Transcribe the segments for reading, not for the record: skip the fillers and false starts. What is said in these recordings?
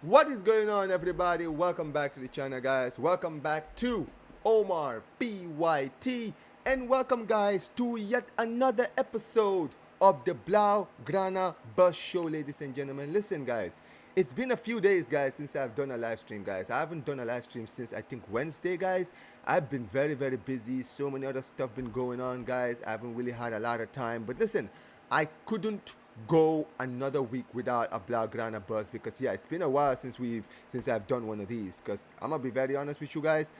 What is going on, everybody? Welcome back to the channel, guys. Welcome back to Omar PYT, and welcome, guys, to yet another episode of the Blaugrana Bus Show, ladies and gentlemen. Listen, guys, it's been a few days, guys, since I've done a live stream, guys. I haven't done a live stream since I think Wednesday, guys. I've been very busy. So many other stuff been going on, guys. I haven't really had a lot of time. But listen, I couldn't go another week without a Blaugrana buzz because yeah, it's been a while since I've done one of these. Because I'm gonna be very honest with you guys,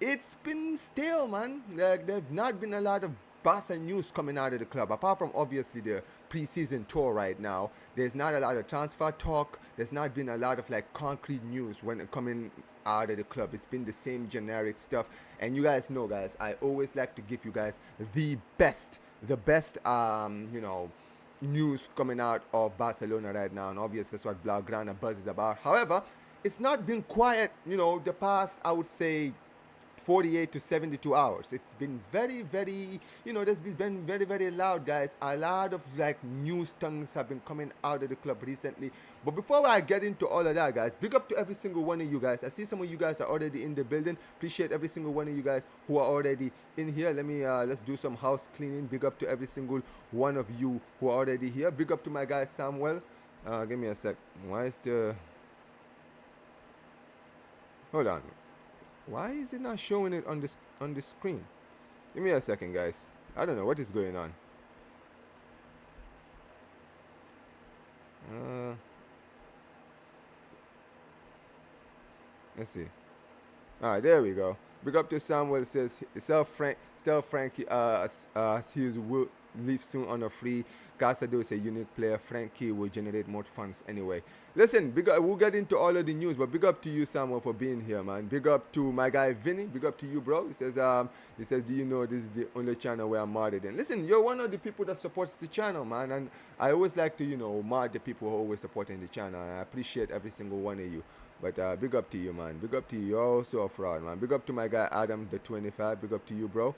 it's been stale, man. Like, there've not been a lot of Barca news coming out of the club, apart from obviously the preseason tour right now. There's not a lot of transfer talk. There's not been a lot of like concrete news when it coming out of the club. It's been the same generic stuff. And you guys know, guys, I always like to give you guys the best news coming out of Barcelona right now, and obviously that's what Blaugrana buzz is about. However, it's not been quiet, the past, I would say, 48 to 72 hours. It's been very, there's been very loud, guys. A lot of like news tongues have been coming out of the club recently. But before I get into all of that, guys, big up to every single one of you guys. I see some of you guys are already in the building. Appreciate every single one of you guys who are already in here. Let me let's do some house cleaning. Big up to every single one of you who are already here. Big up to my guy Samuel. Give me a sec. Why is the hold on? Why is it not showing it on the screen? Give me a second, guys. I don't know what is going on. Let's see. All right, there we go. Big up to Samuel. It says Frankie. Hughes will leave soon on a free. Casado is a unique player. Frankie will generate more funds anyway. Listen, we'll get into all of the news, but big up to you, Samuel, for being here, man. Big up to my guy Vinny. Big up to you, bro. He says, do you know this is the only channel where I'm modded in? Listen, you're one of the people that supports the channel, man, and I always like to, mod the people who are always supporting the channel. And I appreciate every single one of you. But big up to you, man. Big up to you. You're also a fraud, man. Big up to my guy Adam, the 25. Big up to you, bro.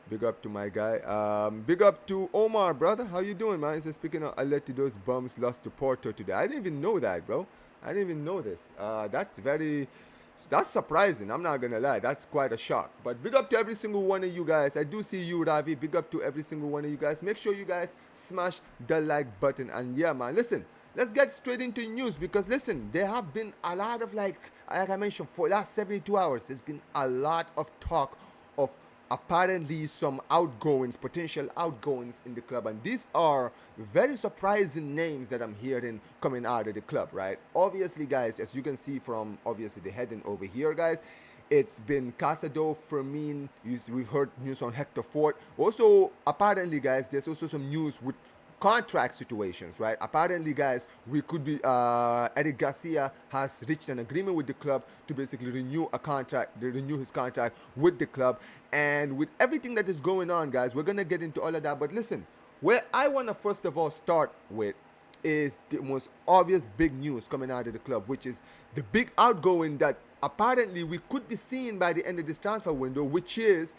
Big up to my guy. Big up to Omar, brother. How you doing, man? He says, speaking of Atleti, those bums lost to Porto today. I didn't even know that, bro. I didn't even know this. That's surprising. I'm not going to lie. That's quite a shock. But big up to every single one of you guys. I do see you, Ravi. Big up to every single one of you guys. Make sure you guys smash the like button. And yeah, man, listen. Let's get straight into news because listen, there have been a lot of like I mentioned, for the last 72 hours, there's been a lot of talk of apparently some potential outgoings in the club, and these are very surprising names that I'm hearing coming out of the club, right? Obviously, guys, as you can see from obviously the heading over here, guys, it's been Casado, Fermin. We've heard news on Hector Fort. Also, apparently, guys, there's also some news with contract situations, right? Apparently, guys, we could be Eric García has reached an agreement with the club to basically renew his contract with the club. And with everything that is going on, guys, we're gonna get into all of that. But listen, where I want to first of all start with is the most obvious big news coming out of the club, which is the big outgoing that apparently we could be seeing by the end of this transfer window, which is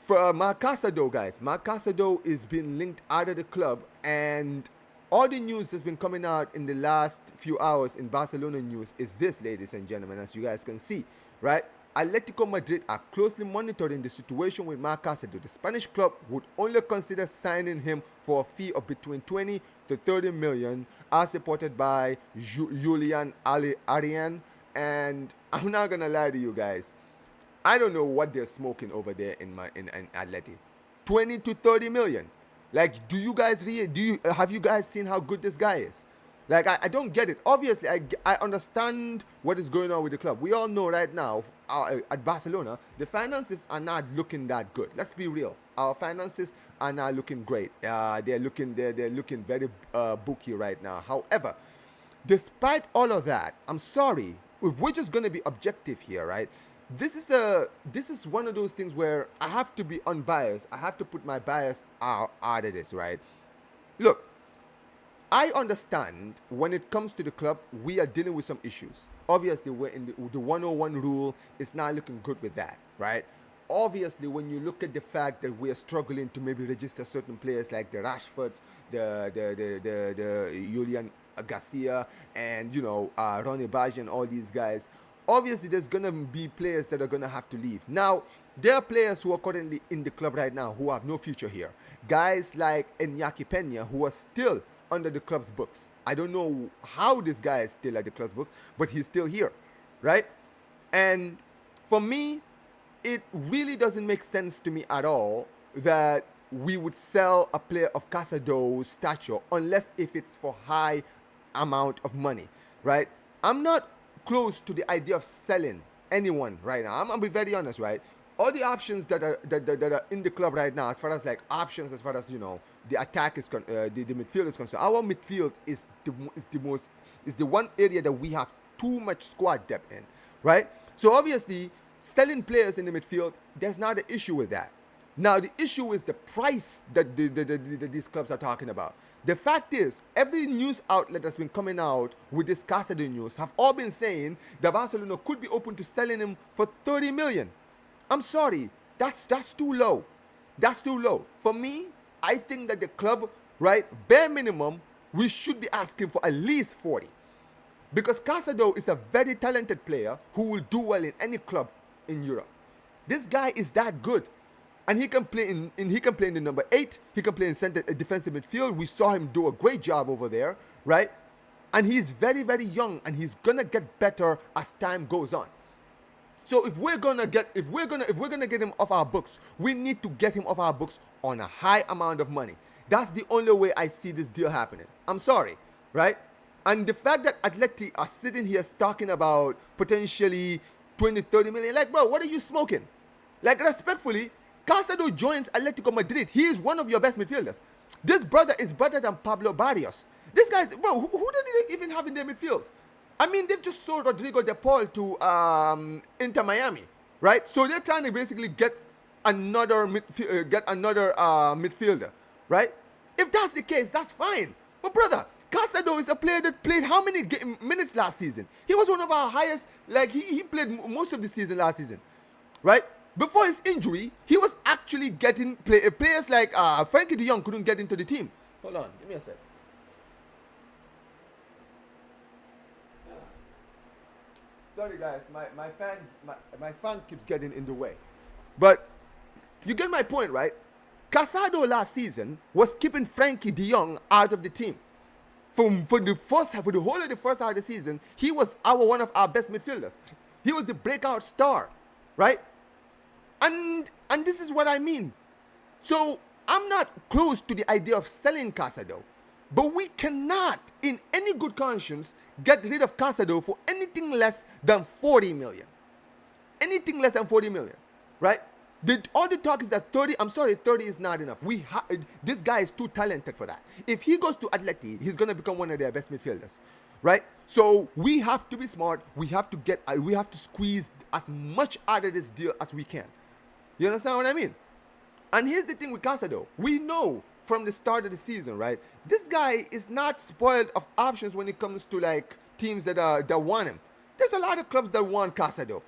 for Marc Casado, guys. Marc Casado is being linked out of the club, and all the news that's been coming out in the last few hours in Barcelona news is this, ladies and gentlemen, as you guys can see, right? Atlético Madrid are closely monitoring the situation with Marc Casado. The Spanish club would only consider signing him for a fee of between 20 to 30 million, as reported by Julian Arian. And I'm not gonna lie to you guys, I don't know what they're smoking over there in Atleti. 20 to 30 million. Like, do you guys have you guys seen how good this guy is? Like, I don't get it. Obviously, I understand what is going on with the club. We all know right now at Barcelona, the finances are not looking that good. Let's be real. Our finances are not looking great. They're looking very booky right now. However, despite all of that, I'm sorry, if we're just gonna be objective here, right? This is one of those things where I have to be unbiased. I have to put my bias out of this, right? Look, I understand when it comes to the club, we are dealing with some issues. Obviously, we're in the 101 rule is not looking good with that, right? obviously, when you look at the fact that we are struggling to maybe register certain players like the Rashfords, the Julian Garcia, and Ronnie Baji and all these guys, obviously there's gonna be players that are gonna have to leave. Now, there are players who are currently in the club right now who have no future here. Guys like Iñaki Peña, who are still under the club's books. I don't know how this guy is still at the club's books, but he's still here, right? And for me, it really doesn't make sense to me at all that we would sell a player of Casado's stature unless if it's for high amount of money, right? I'm not close to the idea of selling anyone right now. I'm gonna be very honest, right? All the options that are in the club right now, as far as like options, as far as the attack is the midfield is concerned, our midfield is the one area that we have too much squad depth in, right? So obviously, selling players in the midfield, there's not an issue with that. Now the issue is the price that these clubs are talking about. The fact is, every news outlet that's been coming out with this Casado news have all been saying that Barcelona could be open to selling him for 30 million. I'm sorry, that's too low. That's too low. For me, I think that the club, right, bare minimum, we should be asking for at least 40. Because Casado is a very talented player who will do well in any club in Europe. This guy is that good. And he can play in the number 8. He can play in center defensive midfield. We saw him do a great job over there, right? And he's very, very young, and he's gonna get better as time goes on. So if we're gonna get him off our books, we need to get him off our books on a high amount of money. That's the only way I see this deal happening. I'm sorry, right? And the fact that Atleti are sitting here talking about potentially 20, 30 million, like, bro, what are you smoking? Like, respectfully, Casado joins Atlético Madrid. He is one of your best midfielders. This brother is better than Pablo Barrios. This guy's, bro, who did they even have in their midfield? I mean, they've just sold Rodrigo De Paul to Inter Miami, right? So they're trying to basically get another midfielder, right? If that's the case, that's fine. But brother, Casado is a player that played how many minutes last season? He was one of our highest, like he played most of the season last season, right? Before his injury, he was actually getting players like Frankie de Jong couldn't get into the team. Hold on, give me a sec. Sorry guys, my fan keeps getting in the way. But you get my point, right? Casado last season was keeping Frankie de Jong out of the team. For the whole of the first half of the season, he was one of our best midfielders. He was the breakout star, right? And this is what I mean. So I'm not close to the idea of selling Casado, but we cannot, in any good conscience, get rid of Casado for anything less than 40 million. Anything less than 40 million, right? All the talk is that 30, I'm sorry, 30 is not enough. This guy is too talented for that. If he goes to Atleti, he's going to become one of their best midfielders, right? So we have to be smart. We have to squeeze as much out of this deal as we can. You understand what I mean? And here's the thing with Casado. We know from the start of the season, right? This guy is not spoiled of options when it comes to like teams that want him. There's a lot of clubs that want Casado.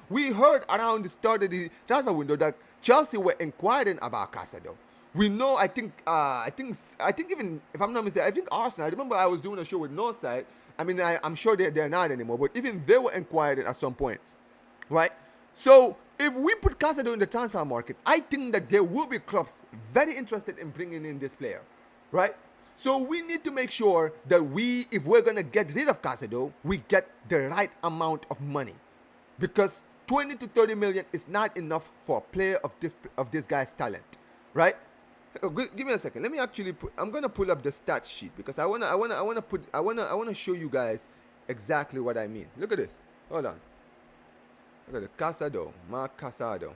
We heard around the start of the transfer window that Chelsea were inquiring about Casado. We know, I think even if I'm not mistaken, I think Arsenal. I remember I was doing a show with Northside. I mean, I'm sure they're not anymore, but even they were inquiring at some point, right? So if we put Casado in the transfer market, I think that there will be clubs very interested in bringing in this player, right? So we need to make sure that if we're going to get rid of Casado, we get the right amount of money. Because 20 to 30 million is not enough for a player of this guy's talent, right? Give me a second. Let me actually I'm going to pull up the stat sheet because I want to show you guys exactly what I mean. Look at this. Hold on. Look at it. Casado, Marc Casado.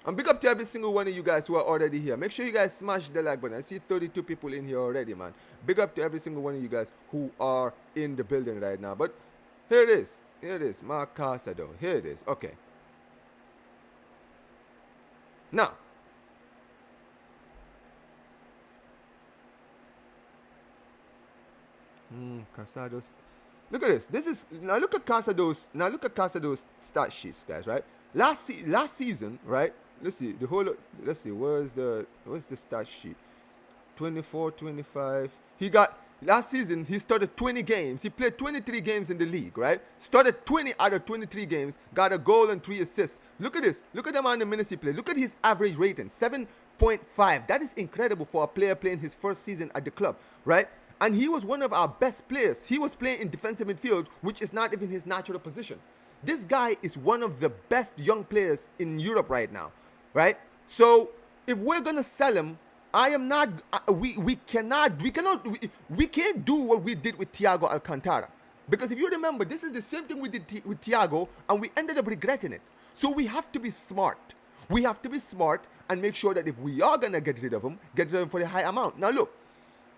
And big up to every single one of you guys who are already here. Make sure you guys smash the like button. I see 32 people in here already, man. Big up to every single one of you guys who are in the building right now. But here it is. Here it is. Marc Casado. Here it is. Okay. Now. Casado's. Look at this. Look at Casado's stat sheets, guys, right? last season, right? Let's see the whole. Let's see where's the stat sheet? 24, 25. He got last season. He started 20 games. He played 23 games in the league, right? Started 20 out of 23 games. Got a goal and 3 assists. Look at this. Look at the amount of minutes he played. Look at his average rating, 7.5. That is incredible for a player playing his first season at the club, right? And he was one of our best players. He was playing in defensive midfield, which is not even his natural position. This guy is one of the best young players in Europe right now, right? So if we're gonna sell him, I am not. We can't do what we did with Thiago Alcantara, because if you remember, this is the same thing we did with Thiago, and we ended up regretting it. So we have to be smart. We have to be smart and make sure that if we are gonna get rid of him for the high amount. Now look,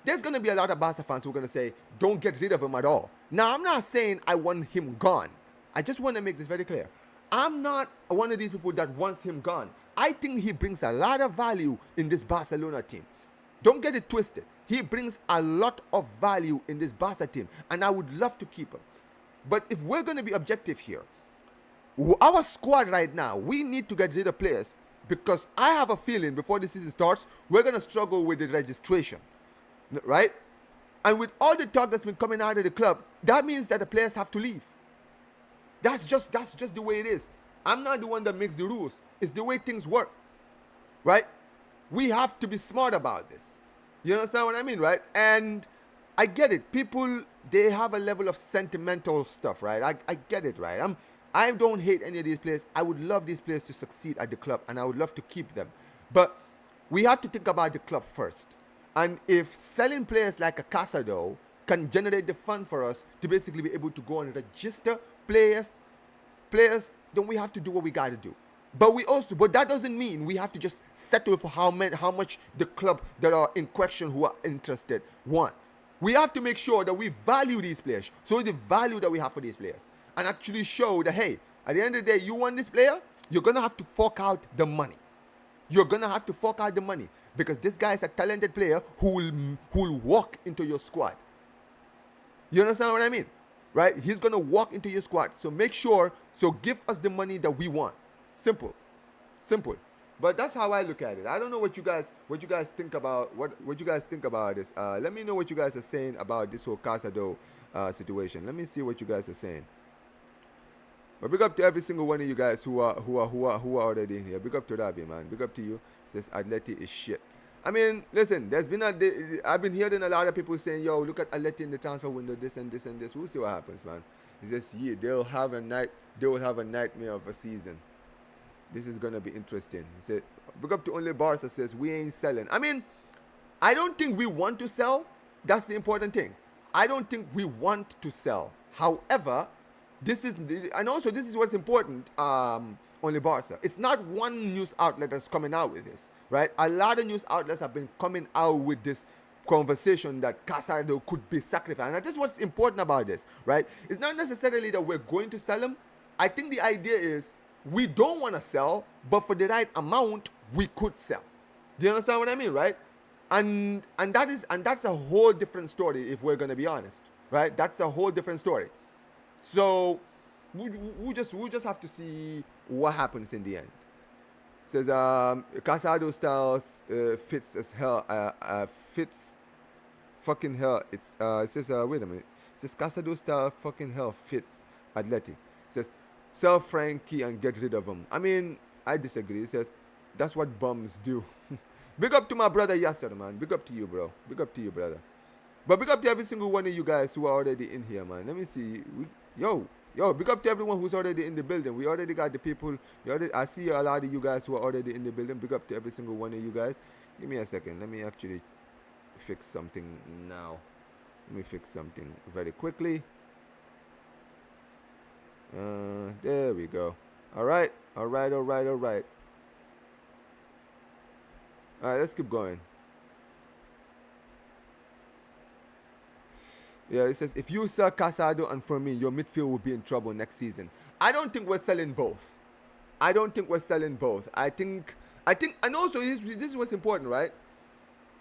there's gonna be a lot of Barca fans who are gonna say, don't get rid of him at all. Now I'm not saying I want him gone. I just want to make this very clear. I'm not one of these people that wants him gone. I think he brings a lot of value in this Barcelona team. Don't get it twisted. He brings a lot of value in this Barca team, and I would love to keep him. But if we're going to be objective here, our squad right now, we need to get rid of players, because I have a feeling before the season starts, we're going to struggle with the registration, right? And with all the talk that's been coming out of the club, that means that the players have to leave. That's just the way it is. I'm not the one that makes the rules. It's the way things work, right? We have to be smart about this. You understand what I mean, right? And I get it. People, they have a level of sentimental stuff, right? I get it, right? I don't hate any of these players. I would love these players to succeed at the club, and I would love to keep them. But we have to think about the club first. And if selling players like a Casado can generate the fund for us to basically be able to go and register players, then we have to do what we got to do. But that doesn't mean we have to just settle for how much the club that are in question who are interested want. We have to make sure that we value these players, so the value that we have for these players, and actually show that, hey, at the end of the day, you want this player, you're gonna have to fork out the money. You're gonna have to fork out the money, because this guy is a talented player who will walk into your squad. You understand what I mean? Right? He's going to walk into your squad. So make sure, give us the money that we want. Simple. But that's how I look at it. I don't know what you guys think about what you guys think about this. Let me know what you guys are saying about this whole Casado situation. Let me see what you guys are saying. But big up to every single one of you guys who are already in here. Big up to Ravi, man. Big up to you. Says Atleti is shit. I mean, listen, I've been hearing a lot of people saying, yo, look at Atleti in the transfer window, this and this and this. We'll see what happens, man. He says, yeah, they will have a nightmare of a season. This is gonna be interesting. He said, big up to only Barca, says, we ain't selling. I mean, I don't think we want to sell. That's the important thing. I don't think we want to sell. However, this is what's important. Only Barca. It's not one news outlet that's coming out with this, right? A lot of news outlets have been coming out with this conversation that Casado could be sacrificed. And that's what's important about this, right? It's not necessarily that we're going to sell him. I think the idea is we don't want to sell, but for the right amount, we could sell. Do you understand what I mean, right? And that's a whole different story if we're going to be honest, right? That's a whole different story. So we'll just have to see what happens in the end. It says Casado styles fits as hell. Fits fucking hell. It says wait a minute. It says Casado style fucking hell fits Atleti. It says sell Frankie and get rid of him. I mean, I disagree. It says that's what bums do. Big up to my brother Yasser, man. Big up to you, bro. Big up to you, brother. But big up to every single one of you guys who are already in here, man. Let me see. Yo, big up to everyone who's already in the building. We already got the people. I see a lot of you guys who are already in the building. Big up to every single one of you guys. Give me a second. Let me actually fix something now. Let me fix something very quickly. There we go. All right, let's keep going. Yeah, it says, if you sell Casado and Fermin, your midfield will be in trouble next season. I don't think we're selling both. I think, and also this is what's important, right?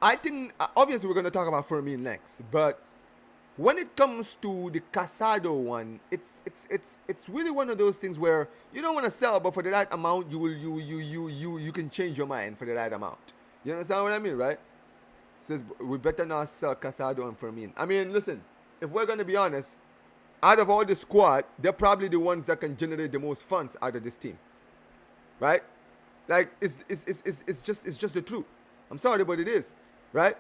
I think, obviously we're going to talk about Fermin next, but when it comes to the Casado one, it's really one of those things where you don't want to sell, but for the right amount, you can change your mind for the right amount. You understand what I mean, right? Says we better not sell Casado and Fermin. I mean, listen, if we're gonna be honest, out of all the squad, they're probably the ones that can generate the most funds out of this team, right? Like it's just the truth. I'm sorry, but it is, right?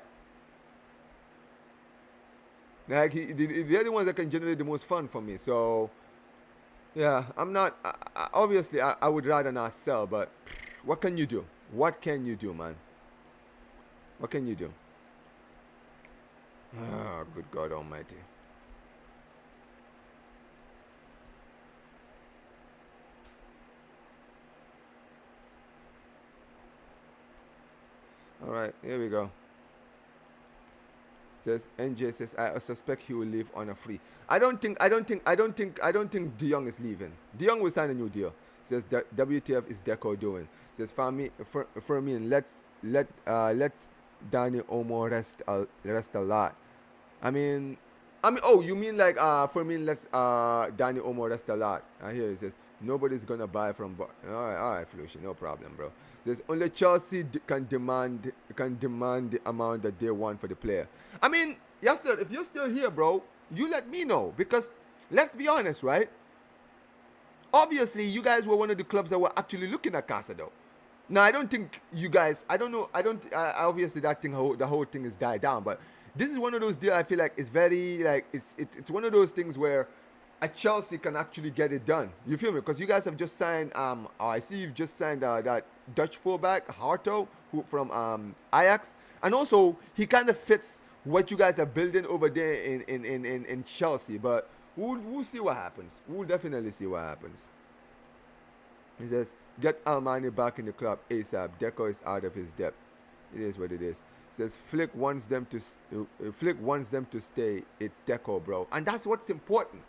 Like they're the ones that can generate the most fun for me. So yeah, I'm not. Obviously, I would rather not sell, but what can you do? What can you do, man? What can you do? Oh, good God Almighty. All right, here we go. Says NJ says I suspect he will leave on a free. I don't think De Jong is leaving. De Jong will sign a new deal. Says WTF is Deco doing. Says Fermin, let's Danny Olmo rest a lot. I mean, oh, you mean like Fermin lets Danny Olmo rest a lot. I hear it says nobody's gonna buy from. All right, Flushy, no problem, bro. There's only Chelsea can demand the amount that they want for the player. I mean, yes, sir. If you're still here, bro, you let me know, because let's be honest, right? Obviously, you guys were one of the clubs that were actually looking at Casado. Now, I don't think you guys. I don't know. I don't. Obviously, the whole thing is died down. But this is one of those deals. I feel like it's very like it's one of those things where a Chelsea can actually get it done. You feel me? Because you guys have just signed. I see you've just signed that Dutch fullback Harto, who from Ajax, and also he kind of fits what you guys are building over there in Chelsea. But we'll see what happens. We'll definitely see what happens. He says, get Almani back in the club ASAP. Deco is out of his depth. It is what it is. He says Flick wants them to stay. It's Deco, bro, and that's what's important.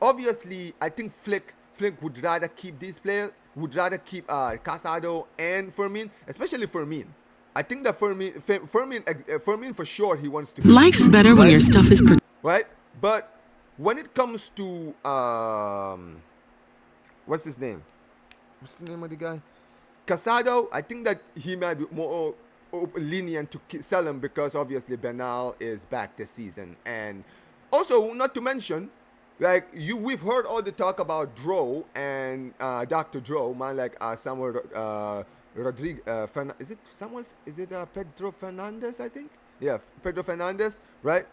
Obviously, I think Flick would rather keep these players. Would rather keep Casado and Fermin, especially Fermin. I think that Fermin for sure he wants to. Life's better when your stuff is right. But when it comes to what's his name? What's the name of the guy? Casado. I think that he might be more lenient to sell him because obviously Bernal is back this season, and also not to mention. Like we've heard all the talk about Dro and Dr. Dro, man, like Samuel Rodriguez. Is it someone? Is it Pedro Fernandez? I think. Yeah, Pedro Fernandez, right?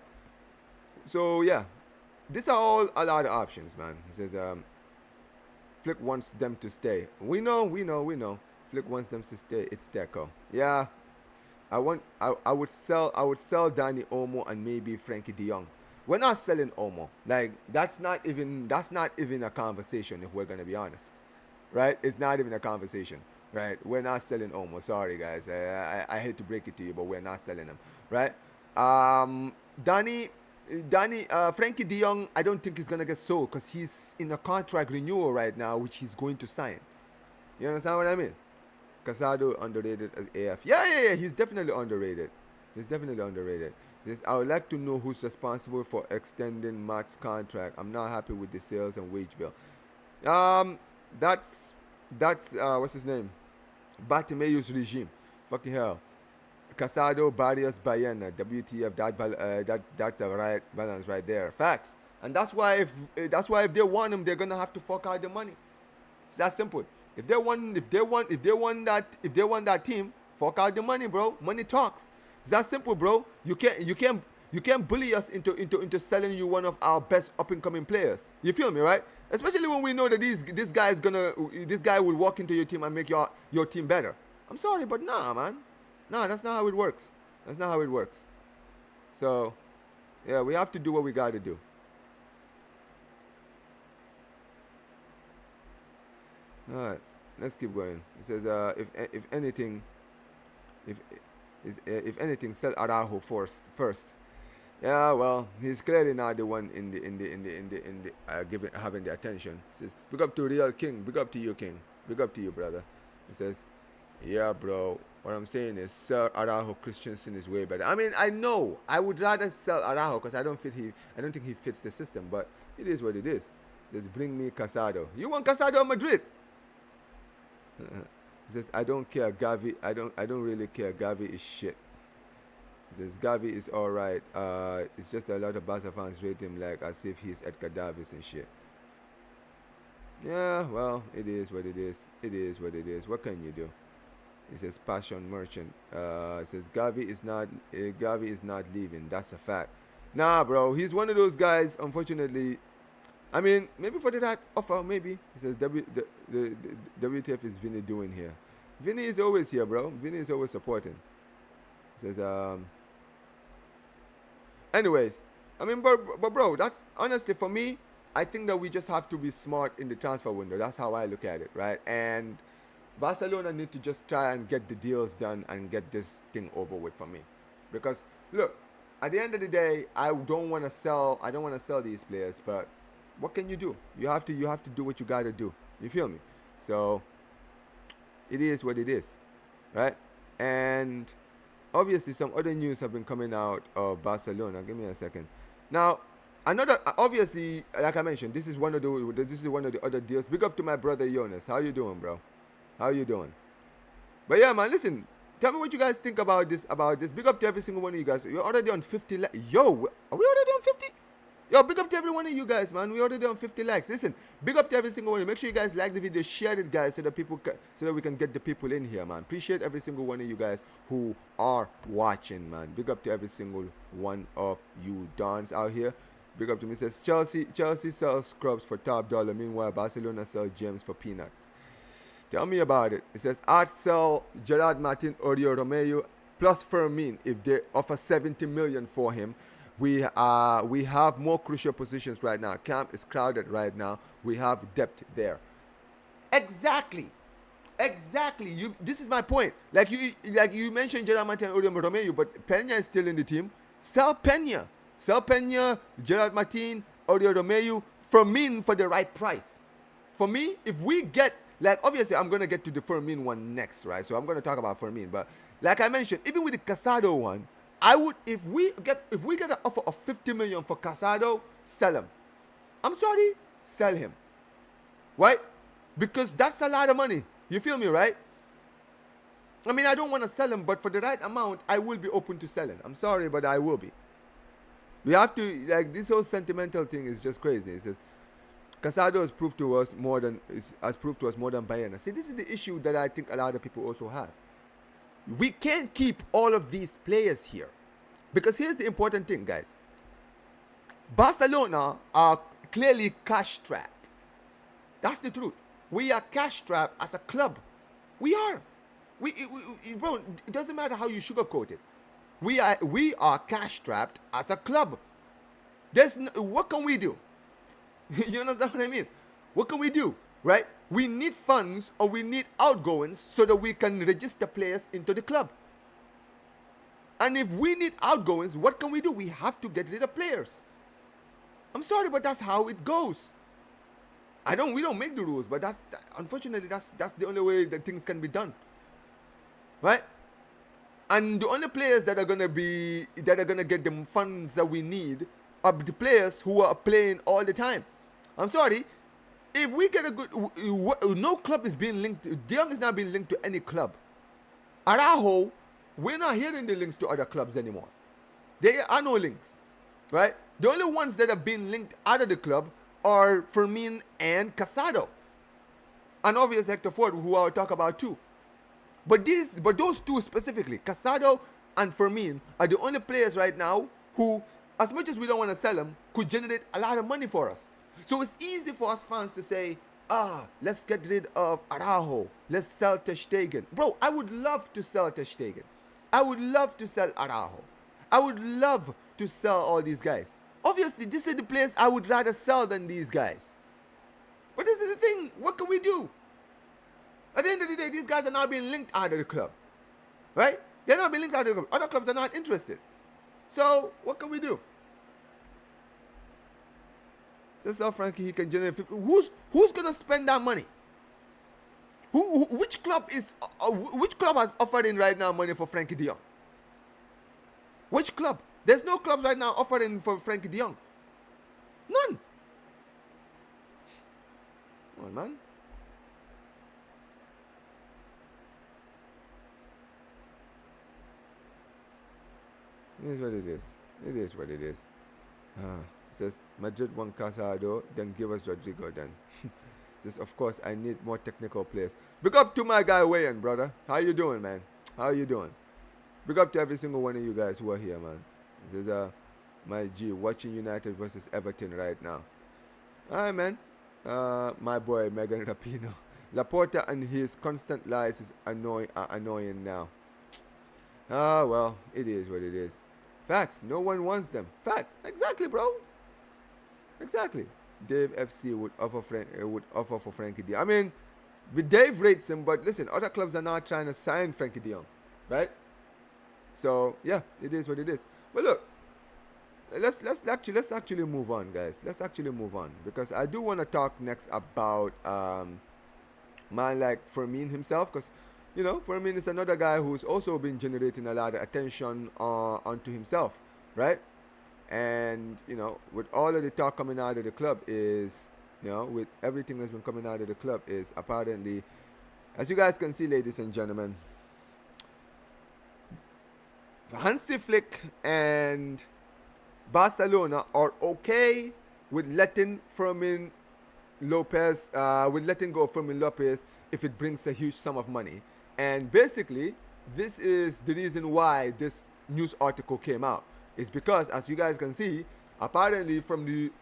So yeah, these are all a lot of options, man. He says Flick wants them to stay. We know. Flick wants them to stay. It's Deco. Yeah, I would sell Danny Olmo and maybe Frankie De Jong. We're not selling Olmo. Like that's not even a conversation if we're gonna be honest, right? It's not even a conversation, right? We're not selling Olmo. Sorry guys, I hate to break it to you, but we're not selling him, right? Frankie De Jong, I don't think he's gonna get sold because he's in a contract renewal right now, which he's going to sign. You understand what I mean? Casado underrated as AF. Yeah. He's definitely underrated. This, I would like to know who's responsible for extending Marc's contract. I'm not happy with the sales and wage bill. That's what's his name? Bartomeu's regime. Fucking hell. Casado, Barrios, Bayena, WTF. That's a right balance right there. Facts. And that's why if they want him, they're gonna have to fork out the money. It's that simple. If they want that team, fork out the money, bro. Money talks. It's that simple, bro. You can't bully us into selling you one of our best up and coming players. You feel me, right? Especially when we know that this guy will walk into your team and make your team better. I'm sorry, but nah, man. Nah, that's not how it works. So, yeah, we have to do what we got to do. All right, let's keep going. It says, if anything, sell Araujo first. Yeah, well, he's clearly not the one in the having the attention. It says, big up to Real King, big up to you, King, big up to you, brother. It says, Yeah, bro. What I'm saying is, sell Araujo Christensen is way better. I mean, I know I would rather sell Araujo because I don't think he fits the system. But it is what it is. It says, bring me Casado. You want Casado in Madrid? He says, I don't care. Gavi. I don't really care. Gavi is shit. He says Gavi is all right. It's just a lot of Barca fans rate him like as if he's Edgar Davis and shit. Yeah, well, it is what it is. It is what it is. What can you do? It says passion merchant. It says Gavi is not leaving. That's a fact. Nah, bro, he's one of those guys. Unfortunately, I mean, maybe for that offer, maybe. He says the WTF is Vinny doing here? Vinny is always here, bro. Vinny is always supporting. He says anyways, I mean, but bro, that's honestly for me. I think that we just have to be smart in the transfer window. That's how I look at it, right? And Barcelona need to just try and get the deals done and get this thing over with for me. Because look, at the end of the day, I don't want to sell these players, but what can you do? You have to do what you got to do. You feel me? So it is what it is, right? And obviously some other news have been coming out of Barcelona. Give me a second. Now, another, obviously, like I mentioned, this is one of the other deals. Big up to my brother Jonas. How you doing, bro? How you doing? But yeah, man, listen. Tell me what you guys think about this. Big up to every single one of you guys. You're already on 50 likes. Yo, are we already on 50? Yo, big up to every one of you guys, man. We're already on 50 likes. Listen, big up to every single one of you. Make sure you guys like the video, share it, guys, so that we can get the people in here, man. Appreciate every single one of you guys who are watching, man. Big up to every single one of you dons out here. Big up to me. It says Chelsea sells scrubs for top dollar. Meanwhile, Barcelona sells gems for peanuts. Tell me about it. It says Art sell Gerard Martin, Oriol Romeu plus Fermin if they offer 70 million for him. We have more crucial positions right now. Camp is crowded right now. We have depth there. Exactly. This is my point. Like you mentioned Gerard Martin and Oriol Romeu, but Peña is still in the team. Sell Peña, Gerard Martin, Oriol Romeu, Fermin for the right price. For me, if we get, like, obviously I'm gonna get to the Fermin one next, right? So I'm gonna talk about Fermin, but like I mentioned, even with the Casado one, I would, if we get an offer of 50 million for Casado, sell him. I'm sorry, sell him, right? Because that's a lot of money. You feel me, right? I mean, I don't want to sell him, but for the right amount, I will be open to selling. I'm sorry, but I will be. We have to, like, this whole sentimental thing is just crazy. It says Casado has proved to us more than Bayern. See, this is the issue that I think a lot of people also have. We can't keep all of these players here, because here's the important thing, guys. Barcelona are clearly cash strapped. That's the truth. We are cash strapped as a club. We are. Bro, it doesn't matter how you sugarcoat it. We are cash strapped as a club. What can we do? You understand what I mean? What can we do, right? We need funds or we need outgoings so that we can register players into the club. And if we need outgoings, what can we do? We have to get rid of players. I'm sorry, but that's how it goes. We don't make the rules, but unfortunately that's the only way that things can be done. Right? And the only players that are gonna get the funds that we need are the players who are playing all the time. I'm sorry, if we get a good, no club is being linked. De Jong is not being linked to any club. Araujo, we're not hearing the links to other clubs anymore. There are no links, right? The only ones that have been linked out of the club are Fermin and Casado, and obviously Hector Fort, who I'll talk about too. But those two specifically, Casado and Fermin, are the only players right now who, as much as we don't want to sell them, could generate a lot of money for us. So it's easy for us fans to say, let's get rid of Araujo. Let's sell Ter Stegen. Bro, I would love to sell Ter Stegen. I would love to sell Araujo. I would love to sell all these guys. Obviously, this is the players I would rather sell than these guys. But this is the thing. What can we do? At the end of the day, these guys are not being linked out of the club. Right? They're not being linked out of the club. Other clubs are not interested. So, what can we do? Says Frankie, he can generate 50. Who's going to spend that money? Which club which club has offered in right now money for Frankie de Jong? Which club? There's no clubs right now offering for Frankie de Jong. None. Come on, man. It is what it is. It is what it is. It says Madrid want Casado, then give us Rodrigo then. Says, of course, I need more technical players. Big up to my guy Wayne, brother. How you doing, man? How you doing? Big up to every single one of you guys who are here, man. This is my G, watching United versus Everton right now. Alright, man. My boy Megan Rapino. Laporta and his constant lies is annoying now. Well, it is what it is. Facts. No one wants them. Facts. Exactly, bro. Exactly. Dave FC would offer for Frankie de Jong. I mean, Dave rates him, but listen, other clubs are not trying to sign Frankie de Jong, right? So yeah, it is what it is. But look, let's actually move on, guys. Let's actually move on because I do want to talk next about man like Fermin himself, because you know Fermin is another guy who's also been generating a lot of attention onto himself, right? And you know, with all of the talk coming out of the club is, you know, with everything that's been coming out of the club is apparently, as you guys can see, ladies and gentlemen, Hansi Flick and Barcelona are okay with letting Fermin Lopez, with letting go of Fermin Lopez if it brings a huge sum of money. And basically, this is the reason why this news article came out. It's because, as you guys can see, apparently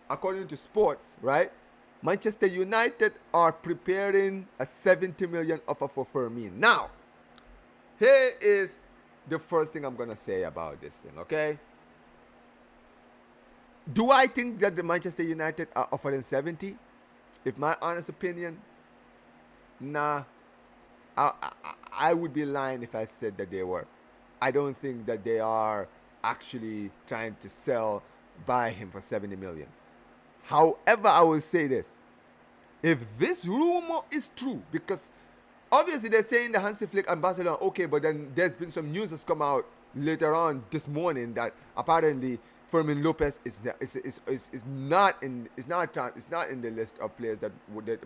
according to sports, right, Manchester United are preparing a 70 million offer for Fermin. Now, here is the first thing I'm going to say about this thing, okay? Do I think that the Manchester United are offering 70? If my honest opinion, nah. I would be lying if I said that they were. I don't think that they are actually trying to buy him for 70 million. However, I will say this. If this rumor is true, because obviously they're saying the Hansi Flick and Barcelona, okay, but then there's been some news that's come out later on this morning that apparently Fermin Lopez is not in the list of players that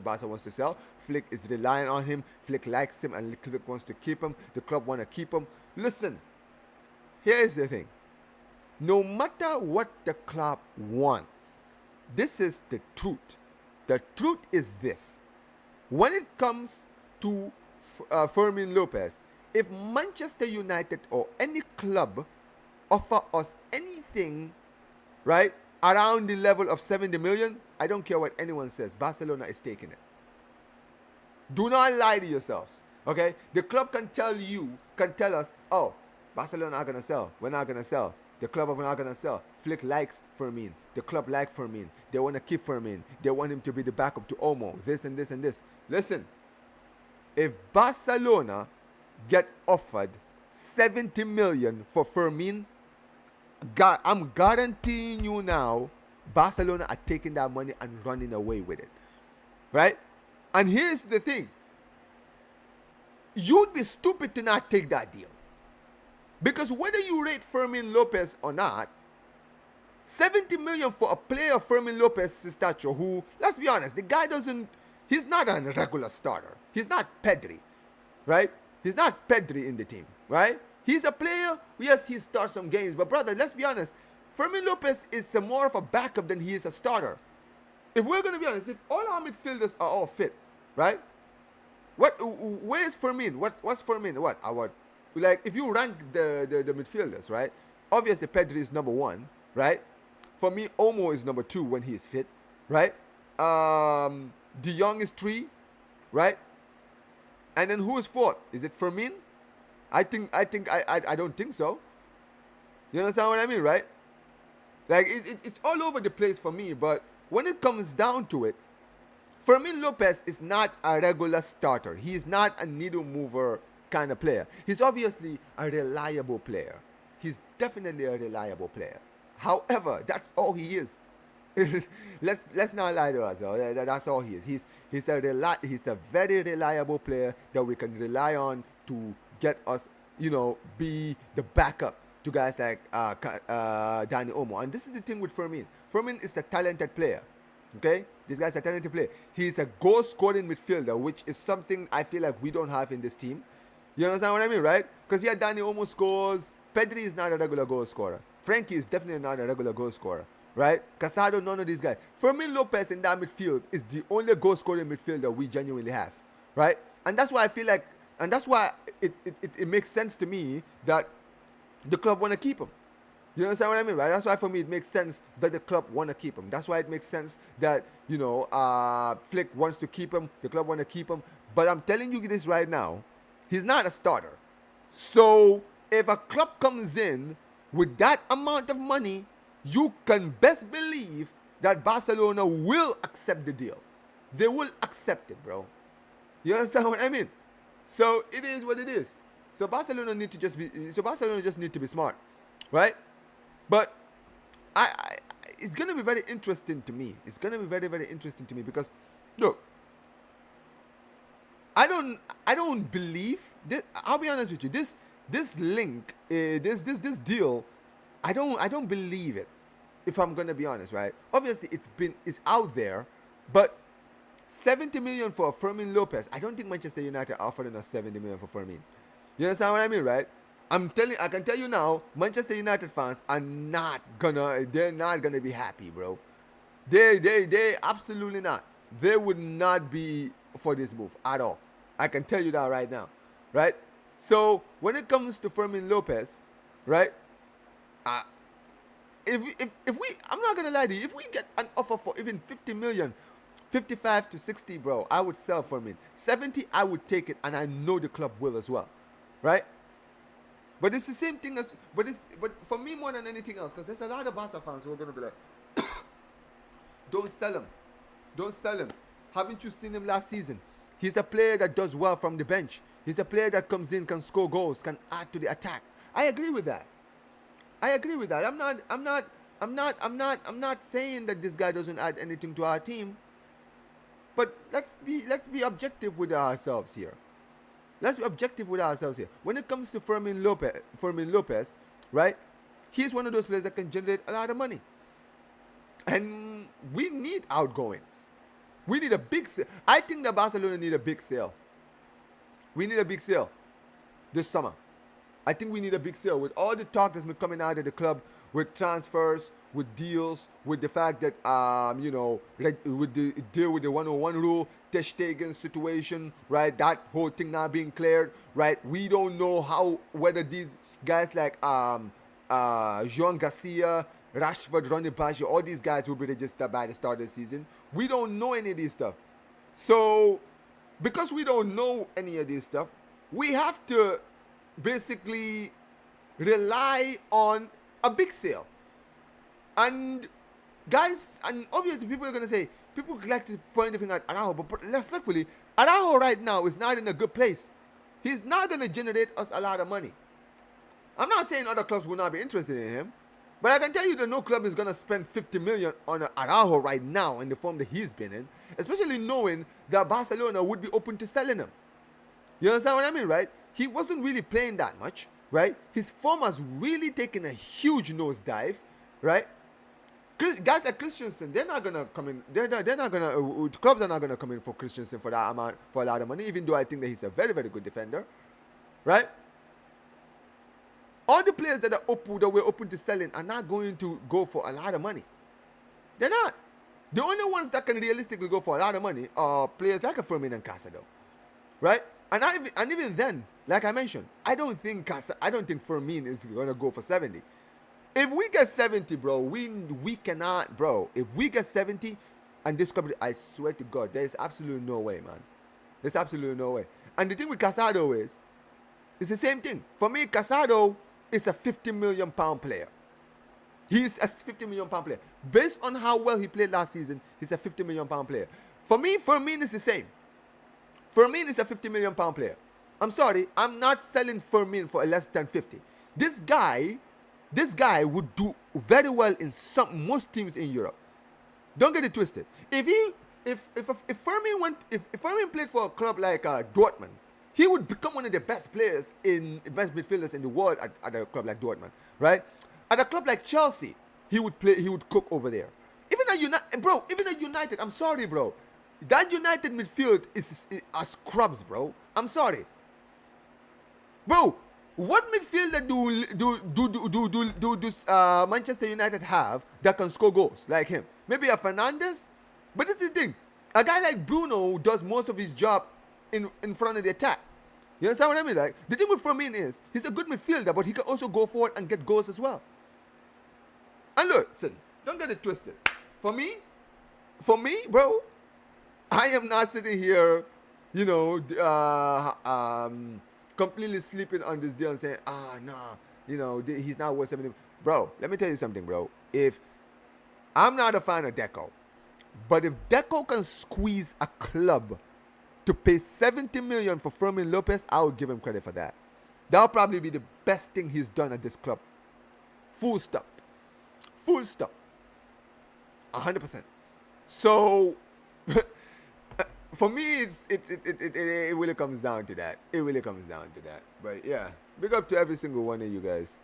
Barca wants to sell. Flick is relying on him. Flick likes him, and Flick wants to keep him. The club want to keep him. Listen, here's the thing. No matter what the club wants, this is the truth. The truth is this. When it comes to Fermin Lopez, if Manchester United or any club offer us anything, right, around the level of 70 million, I don't care what anyone says, Barcelona is taking it. Do not lie to yourselves, okay? The club can tell us, oh, Barcelona are going to sell. We're not going to sell. The club are not going to sell. Flick likes Fermin. The club like Fermin. They want to keep Fermin. They want him to be the backup to Olmo. This and this and this. Listen, if Barcelona get offered 70 million for Fermin, I'm guaranteeing you now, Barcelona are taking that money and running away with it. Right? And here's the thing. You'd be stupid to not take that deal. Because whether you rate Fermin Lopez or not, 70 million for a player of Fermin Lopez's stature who, let's be honest, the guy he's not a regular starter. He's not Pedri, right? He's not Pedri in the team, right? He's a player, yes, he starts some games, but brother, let's be honest, Fermin Lopez is more of a backup than he is a starter. If we're going to be honest, if all our midfielders are all fit, right? Where's Fermin? What's Fermin? Like, if you rank the midfielders, right? Obviously, Pedri is number 1, right? For me, Olmo is number 2 when he is fit, right? De Jong is 3, right? And then who is 4th? Is it Fermin? I don't think so. You understand what I mean, right? Like, it's all over the place for me, but when it comes down to it, Fermin Lopez is not a regular starter. He is not a needle mover kind of player. He's obviously a reliable player. He's definitely a reliable player. However, that's all he is. Let's not lie to ourselves. That's all he is. He's a very reliable player that we can rely on to get us, be the backup to guys like Dani Olmo. And this is the thing with Fermin. Fermin is a talented player. Okay, this guy's a talented player. He's a goal-scoring midfielder, which is something I feel like we don't have in this team. You understand what I mean, right? Because yeah, Dani Olmo scores. Pedri is not a regular goal scorer. Frankie is definitely not a regular goal scorer, right? Casado, none of these guys. Fermin Lopez in that midfield is the only goal-scoring midfielder we genuinely have, right? And that's why I feel like, and that's why it makes sense to me that the club want to keep him. You understand what I mean, right? That's why for me it makes sense that the club want to keep him. That's why it makes sense that, Flick wants to keep him. The club want to keep him. But I'm telling you this right now, he's not a starter. So if a club comes in with that amount of money, you can best believe that Barcelona will accept the deal. They will accept it, bro. You understand what I mean? So it is what it is. So Barcelona just need to be smart, right? But it's gonna be very interesting to me. It's gonna be very, very interesting to me because, look, I don't believe this. I'll be honest with you. This link, this deal, I don't believe it. If I'm gonna be honest, right? Obviously, it's out there, but 70 million for Fermin Lopez. I don't think Manchester United offered us 70 million for Fermin. You understand what I mean, right? I can tell you now, Manchester United fans they're not gonna be happy, bro. They absolutely not. They would not be for this move at all. I can tell you that right now, right? So when it comes to Fermin Lopez, right? If we, I'm not gonna lie to you, if we get an offer for even 50 million, 55 to 60, bro, I would sell Fermin. 70, I would take it, and I know the club will as well, right? But it's the same thing as, but for me more than anything else, because there's a lot of Barca fans who are going to be like, don't sell him. Don't sell him. Haven't you seen him last season? He's a player that does well from the bench. He's a player that comes in, can score goals, can add to the attack. I agree with that. I'm not saying that this guy doesn't add anything to our team. But let's be objective with ourselves here. Let's be objective with ourselves here. When it comes to Fermin Lopez, right? He's one of those players that can generate a lot of money. And we need outgoings. We need a big sale. I think that Barcelona need a big sale. We need a big sale this summer. I think we need a big sale with all the talk that's been coming out of the club, with transfers, with deals, with the fact that with the deal with the 101 rule, Ter Stegen's situation, right? That whole thing not being cleared, right? We don't know whether these guys like João Garcia, Rashford, Ronnie Baggio, all these guys will be registered by the start of the season. We don't know any of this stuff. So because we don't know any of this stuff, we have to basically rely on a big sale. And guys, and obviously people are going to say, people like to point the finger at Araujo, but respectfully, Araujo right now is not in a good place. He's not going to generate us a lot of money. I'm not saying other clubs will not be interested in him, but I can tell you that no club is going to spend 50 million on Araujo right now in the form that he's been in, especially knowing that Barcelona would be open to selling him. You understand what I mean, right? He wasn't really playing that much, right? His form has really taken a huge nosedive, right? Guys like Christensen, they're not gonna come in. They're not gonna. Clubs are not gonna come in for Christensen for that amount, for a lot of money. Even though I think that he's a very, very good defender, right? All the players that we're open to selling are not going to go for a lot of money. They're not. The only ones that can realistically go for a lot of money are players like a Fermin and Casado, right? And even then, like I mentioned, I don't think Fermin is gonna go for 70. If we get 70, bro, we cannot, bro. If we get 70 and this company, I swear to God, there is absolutely no way, man. There's absolutely no way. And the thing with Casado is, it's the same thing. For me, Casado is a 50 million pound player. He's a 50 million pound player. Based on how well he played last season, he's a 50 million pound player. For me, Fermin is the same. Fermin is a 50 million pound player. I'm sorry, I'm not selling Fermin for less than 50. This guy would do very well in most teams in Europe. Don't get it twisted. If Fermin played for a club like Dortmund, he would become one of the best best midfielders in the world at a club like Dortmund, right? At a club like Chelsea, he would cook over there. Even at United, I'm sorry, bro. That United midfield is scrubs, bro. I'm sorry, bro. What midfielder do Manchester United have that can score goals like him? Maybe a Fernandes, but this is the thing. A guy like Bruno does most of his job in front of the attack. You understand what I mean? Like, the thing with Fermin is he's a good midfielder, but he can also go forward and get goals as well. And look, listen, don't get it twisted. For me, bro, I am not sitting here, you know, completely sleeping on this deal and saying, nah, you know, he's not worth 70. Bro, let me tell you something, bro. If I'm not a fan of Deco, but if Deco can squeeze a club to pay 70 million for Fermin Lopez, I would give him credit for that. That'll probably be the best thing he's done at this club. Full stop. 100%. So for me, it really comes down to that. But yeah, big up to every single one of you guys.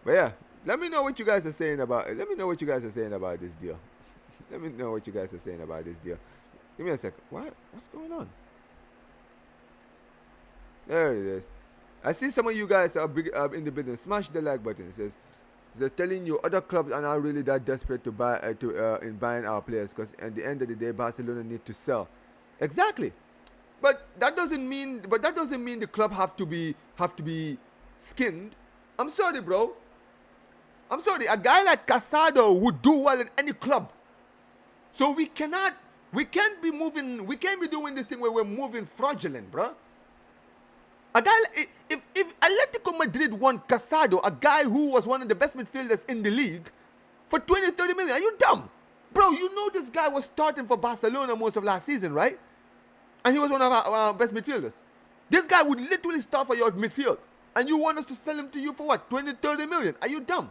But yeah, let me know what you guys are saying about this deal. Give me a second. What's going on? There it is. I see some of you guys are big in the building. Smash the like button. It says they're telling you other clubs are not really that desperate to buy in buying our players, because at the end of the day, Barcelona need to sell. Exactly. But that doesn't mean the club have to be skinned. I'm sorry, bro. I'm sorry. A guy like Casado would do well in any club. So we can't be doing this thing where we're moving fraudulent, bro. A guy, if Atlético Madrid won Casado, a guy who was one of the best midfielders in the league, for 20-30 million, are you dumb? Bro, you know this guy was starting for Barcelona most of last season, right? And he was one of our best midfielders. This guy would literally start for your midfield. And you want us to sell him to you for what? 20-30 million? Are you dumb?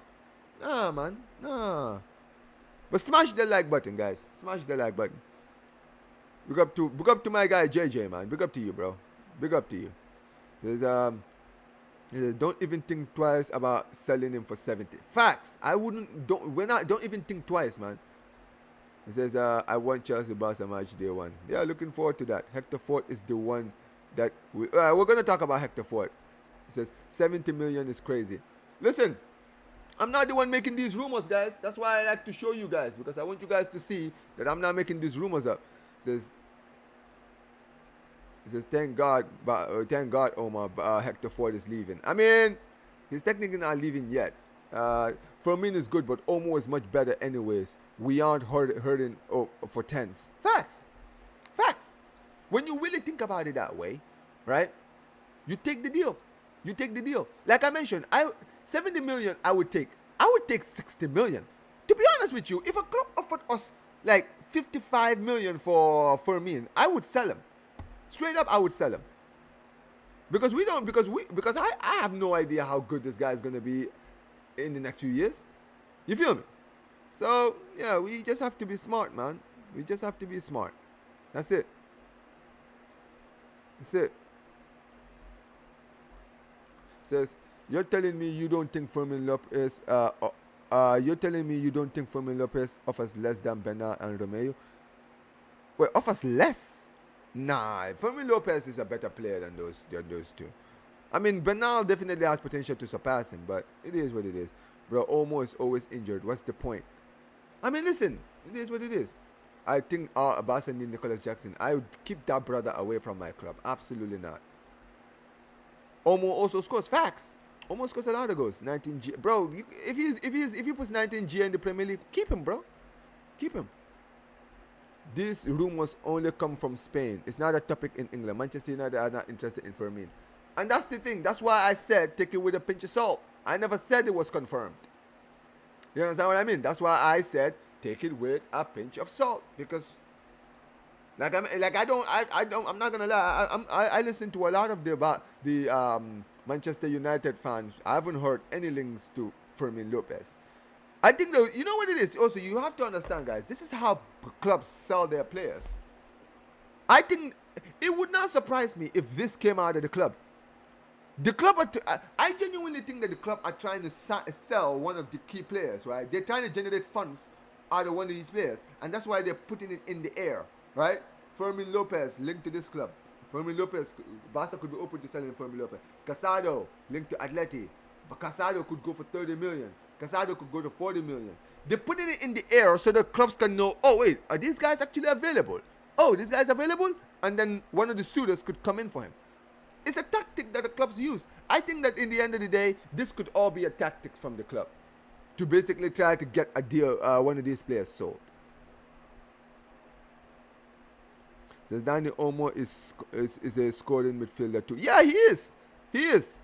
Nah, man. Nah. But smash the like button, guys. Smash the like button. Big up to my guy JJ, man. Big up to you, bro. Big up to you. Don't even think twice about selling him for 70. Facts. Don't even think twice, man. He says, I want Chelsea Barca match day one. Yeah, looking forward to that. Hector Fort is the one that we're going to talk about Hector Fort. He says 70 million is crazy. Listen, I'm not the one making these rumors, guys. That's why I like to show you guys, because I want you guys to see that I'm not making these rumors up. He says, thank God, Omar, Hector Fort is leaving. I mean, he's technically not leaving yet. Fermin is good, but Omo is much better anyways. We aren't hurting for tens. Facts. When you really think about it that way, right? You take the deal. Like I mentioned, 70 million I would take. I would take 60 million. To be honest with you, if a club offered us like 55 million for Fermin, I would sell him. Straight up, I would sell him. Because I have no idea how good this guy is going to be in the next few years. You feel me? So, yeah, we just have to be smart, man. We just have to be smart. That's it. Says, you're telling me you don't think Fermin Lopez offers less than Bernal and Romeo? Wait, offers less? Nah, Fermin Lopez is a better player than those two. I mean, Bernal definitely has potential to surpass him, but it is what it is. Bro, Omo is always injured. What's the point? I mean, listen, it is what it is. I think Barca need Nicholas Jackson. I would keep that brother away from my club. Absolutely not. Omo also scores. Facts. Omo scores a lot of goals. 19G. Bro, if he puts 19G in the Premier League, keep him, bro. Keep him. These rumors only come from Spain. It's not a topic in England. Manchester United are not interested in Fermin. And that's the thing. That's why I said take it with a pinch of salt. I never said it was confirmed. You understand what I mean? That's why I said take it with a pinch of salt. Because I'm not gonna lie. I listen to a lot of the Manchester United fans. I haven't heard any links to Fermin Lopez. I think that, you know what it is. Also, you have to understand, guys. This is how clubs sell their players. I think it would not surprise me if this came out of the club. The club, I genuinely think that the club are trying to sell one of the key players, right? They're trying to generate funds out of one of these players, and that's why they're putting it in the air, right? Fermin Lopez linked to this club. Fermin Lopez, Barça could be open to selling Fermin Lopez. Casado linked to Atleti, but Casado could go for 30 million. Casado could go to 40 million. They're putting it in the air so the clubs can know, oh wait, are these guys actually available? Oh, this guy's available? And then one of the suitors could come in for him. It's a tactic that the clubs use. I think that in the end of the day, this could all be a tactic from the club to basically try to get a deal, one of these players sold. Says Danny Olmo is a scoring midfielder too. Yeah, he is. He is.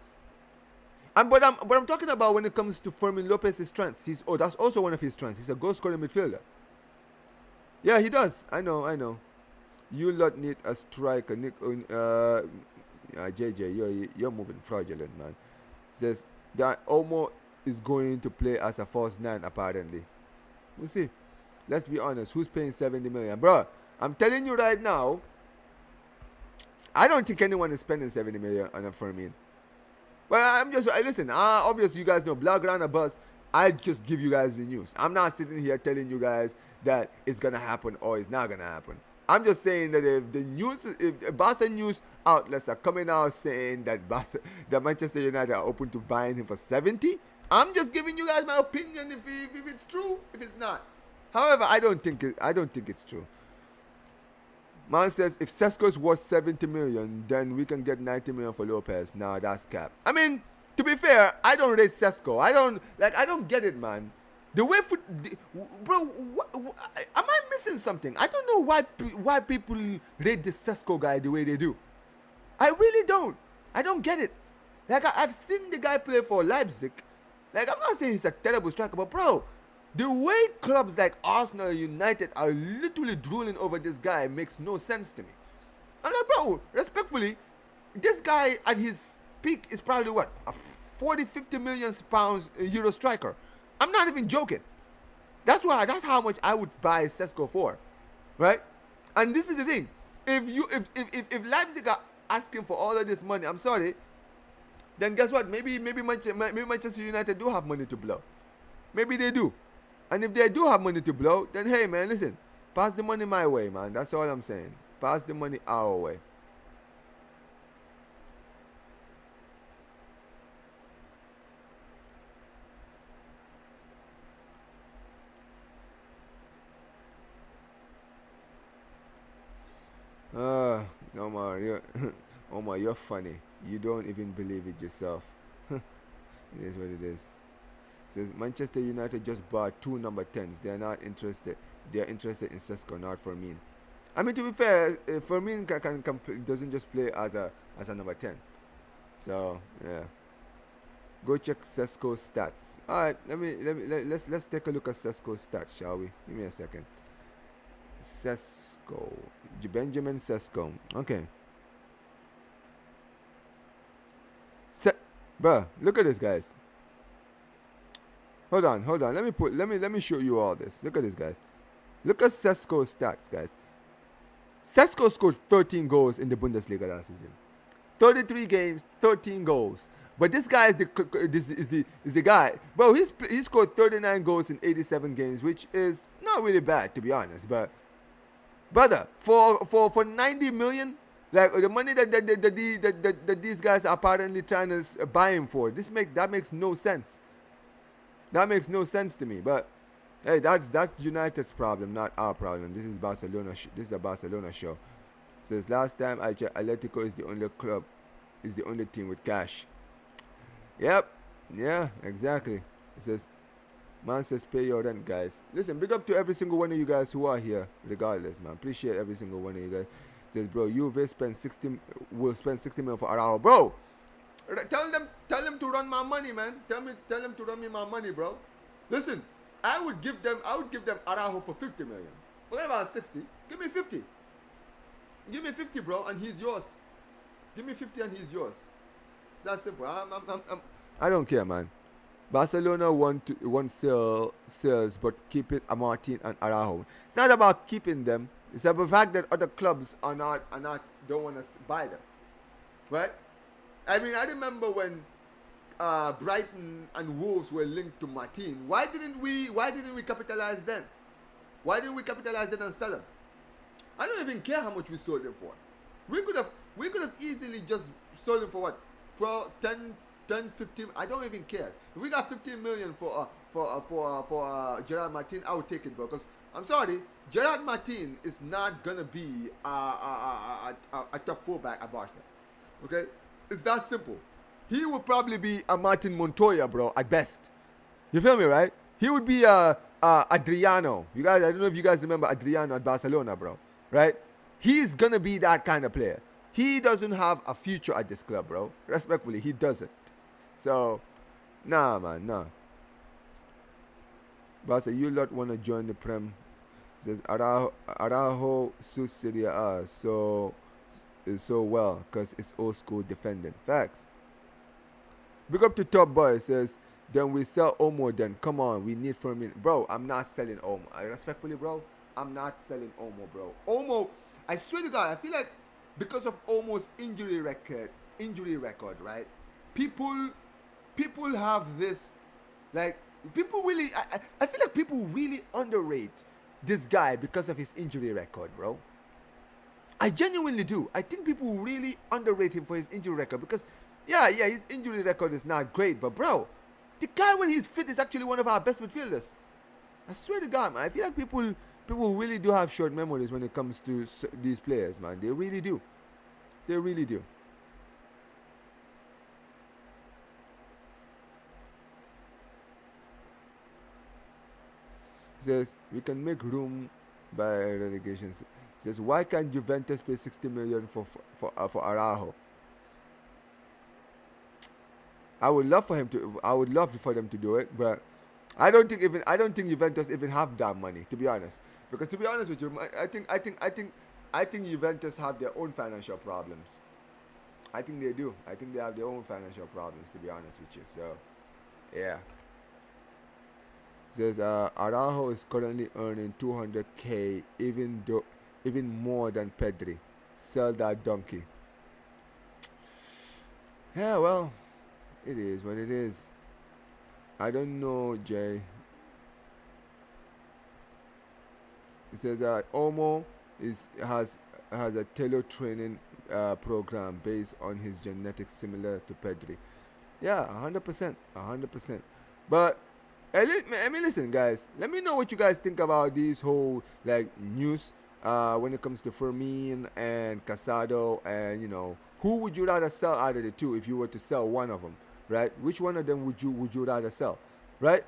But I'm talking about when it comes to Fermin Lopez's strengths. That's also one of his strengths. He's a goal scoring midfielder. Yeah, he does. I know. You lot need a striker. Nick, JJ, you're moving fraudulent, man. Says that Olmo is going to play as a false 9, apparently. We'll see. Let's be honest. Who's paying 70 million? Bro, I'm telling you right now, I don't think anyone is spending 70 million on a Fermin. Well, listen, obviously you guys know Blaugrana bus. I just give you guys the news. I'm not sitting here telling you guys that it's going to happen or it's not going to happen. I'm just saying that if Barca news outlets are coming out saying that Manchester United are open to buying him for 70, I'm just giving you guys my opinion if it's true, if it's not. However, I don't think it's true. Man says if Sesko is worth 70 million, then we can get 90 million for Lopez. Nah, that's cap. I mean, to be fair, I don't rate Sesko. I don't get it, man. The way bro, am I missing something? I don't know why people rate the Sesko guy the way they do. I really don't. I don't get it. Like, I've seen the guy play for Leipzig. Like, I'm not saying he's a terrible striker, but bro, the way clubs like Arsenal, United are literally drooling over this guy makes no sense to me. I'm like, bro, respectfully, this guy at his peak is probably what, a 40-50 million pounds euro striker. I'm not even joking. That's how much I would buy Sesko for, right? And this is the thing: if Leipzig are asking for all of this money, I'm sorry. Then guess what? Maybe Manchester United do have money to blow. Maybe they do. And if they do have money to blow, then hey man, listen, pass the money my way, man. That's all I'm saying. Pass the money our way. Omar, you're funny. You don't even believe it yourself. It is what it is. Says Manchester United just bought 2 number 10s. They are not interested. They are interested in Sesko, not Fermin. I mean, to be fair, Fermin doesn't just play as a number 10. So yeah, go check Sesko's stats. All right, let's take a look at Sesko's stats, shall we? Give me a second. Sesko, Benjamin Sesko. Okay. Bruh, look at this, guys. Hold on. Let me show you all this. Look at this, guys. Look at Sesko's stats, guys. Sesko scored 13 goals in the Bundesliga last season. 33 games, 13 goals. But this guy is the guy. Bro, he scored 39 goals in 87 games, which is not really bad, to be honest. But brother, for 90 million, like the money that these guys are apparently trying to buy him for, that makes no sense. That makes no sense to me. But hey, that's United's problem, not our problem. This is Barcelona. This is a Barcelona show. Says last time I checked, Atletico is the only team with cash. Yep. Yeah, exactly. It says, man says pay your rent, guys. Listen, big up to every single one of you guys who are here, regardless, man. Appreciate every single one of you guys. It says, bro, Juve will spend 60 million for Araujo. Bro, tell them to run my money, man. Tell them to run me my money, bro. Listen, I would give them Araujo for 50 million. What about 60? Give me 50. Give me 50, bro, and he's yours. Give me 50 and he's yours. It's that simple. I don't care, man. Barcelona want sales, but keep it a Martin and Araujo. It's not about keeping them. It's about the fact that other clubs are not don't want to buy them, right? I mean, I remember when Brighton and Wolves were linked to Martin. Why didn't we capitalize then? Why didn't we capitalize then and sell him? I don't even care how much we sold him for. We could have easily just sold him for what? For 10, 15. I don't even care. If we got 15 million for Gerard Martin, I would take it, bro. Because I'm sorry, Gerard Martin is not gonna be a top fullback at Barca. Okay, it's that simple. He would probably be a Martin Montoya, bro, at best. You feel me, right? He would be Adriano. You guys, I don't know if you guys remember Adriano at Barcelona, bro. Right? He's gonna be that kind of player. He doesn't have a future at this club, bro. Respectfully, he doesn't. So, nah, man, nah. Barca, you lot wanna join the Prem? It says Araujo suits Serie A so well because it's old school defending. Facts. Big up to Top Boy. It says, then we sell Omo then. Come on, we need Fermin. Bro, I'm not selling Omo. Respectfully, bro, I'm not selling Omo, bro. Omo, I swear to God, I feel like because of Omo's injury record, right? People have this, like, people really, I feel like people really underrate this guy because of his injury record, bro. I genuinely do. I think people really underrate him for his injury record because, yeah, his injury record is not great, but bro, the guy when he's fit is actually one of our best midfielders. I swear to God, man. I feel like people really do have short memories when it comes to these players, man. They really do. They really do. It says we can make room by relegation. It says why can't Juventus pay 60 million for Araujo? I would love for them to do it, but I don't think Juventus even have that money, to be honest. Because to be honest with you, I think Juventus have their own financial problems. I think they do. I think they have their own financial problems, to be honest with you. So, yeah. It says Araujo is currently earning 200K, even more than Pedri. Sell that donkey. Yeah, well, it is what it is. I don't know, Jay. It says that Omo has a tailor training program based on his genetics similar to Pedri. Yeah, 100%. But I mean, listen, guys. Let me know what you guys think about these whole news when it comes to Fermin and Casado, and who would you rather sell out of the two if you were to sell one of them, right? Which one of them would you rather sell, right?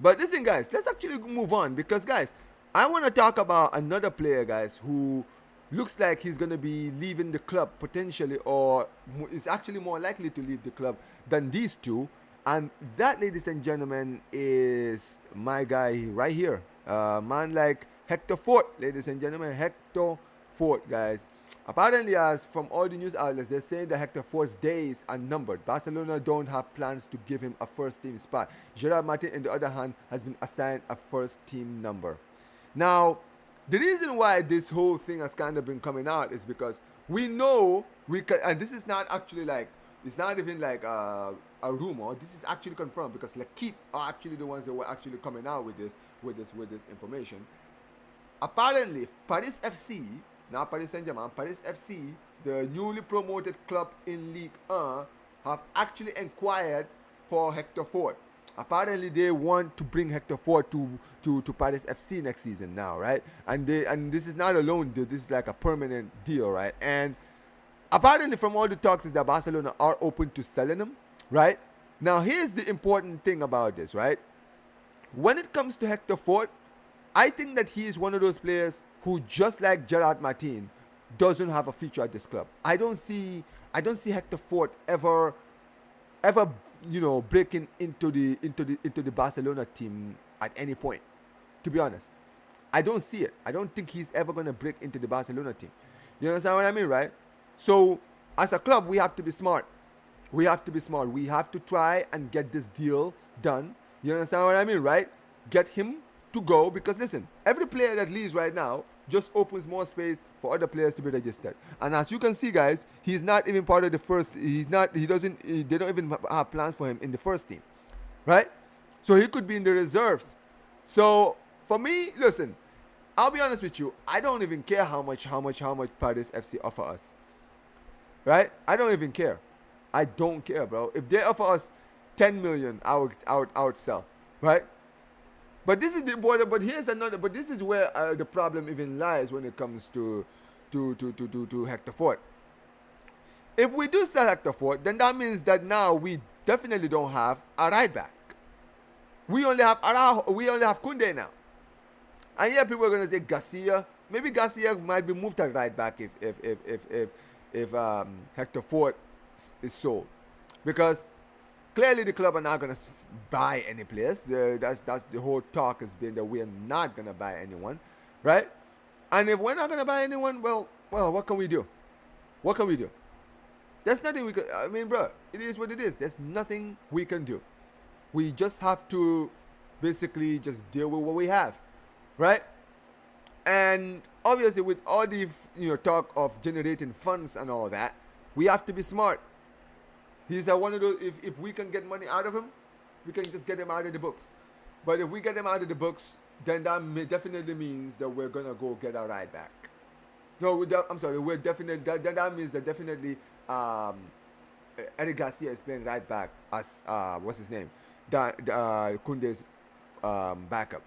But listen, guys, let's actually move on because, guys, I want to talk about another player, guys, who looks like he's going to be leaving the club potentially, or is actually more likely to leave the club than these two. And that, ladies and gentlemen, is my guy right here. Man like Hector Fort, ladies and gentlemen. Hector Fort, guys. Apparently, as from all the news outlets, they're saying that Hector Fort's days are numbered. Barcelona don't have plans to give him a first-team spot. Gerard Martin, on the other hand, has been assigned a first-team number. Now, the reason why this whole thing has kind of been coming out is because we know and this is not actually it's not even a rumor. This is actually confirmed because L'Equipe are actually the ones that were actually coming out with this information. Apparently, Paris FC, not Paris Saint-Germain, Paris FC, the newly promoted club in Ligue 1, have actually inquired for Hector Fort. Apparently, they want to bring Hector Fort to Paris FC next season now, right? And this is not a loan deal. This is like a permanent deal, right? And apparently, from all the talks, is that Barcelona are open to selling him, right? Now, here's the important thing about this, right? When it comes to Hector Fort, I think that he is one of those players who, just like Gerard Martin, doesn't have a future at this club. I don't see Hector Fort ever breaking into the Barcelona team at any point. To be honest, I don't see it. I don't think he's ever gonna break into the Barcelona team. You understand what I mean, right? So, as a club, we have to be smart. We have to be smart. We have to try and get this deal done. You understand what I mean, right? Get him to go, because listen, every player that leaves right now just opens more space for other players to be registered. And as you can see, guys, he's not even part of the first. He's not. He doesn't. They don't even have plans for him in the first team, right? So he could be in the reserves. So for me, listen, I'll be honest with you. I don't even care how much Paris FC offer us, right? I don't even care. I don't care, bro. If they offer us 10 million, I would sell, right? But this is the border. But here's another. But this is where the problem even lies when it comes to Hector Fort. If we do sell Hector Fort, then that means that now we definitely don't have a right back. We only have Araujo. We only have Koundé now. And yeah, people are gonna say Garcia. Maybe Garcia might be moved to right back if Hector Fort is sold, because clearly the club are not gonna buy any players. That's the whole talk has been that we are not gonna buy anyone, right? And if we're not gonna buy anyone, well, what can we do? What can we do? There's nothing we can. I mean, bro, it is what it is. There's nothing we can do. We just have to basically just deal with what we have, right? And obviously, with all the talk of generating funds and all that, we have to be smart. He's one of those. If we can get money out of him, we can just get him out of the books. But if we get him out of the books, then that definitely means that we're gonna go get our right back. No, I'm sorry. We're definitely that means that definitely Eric Garcia is playing right back as what's his name, Koundé's backup.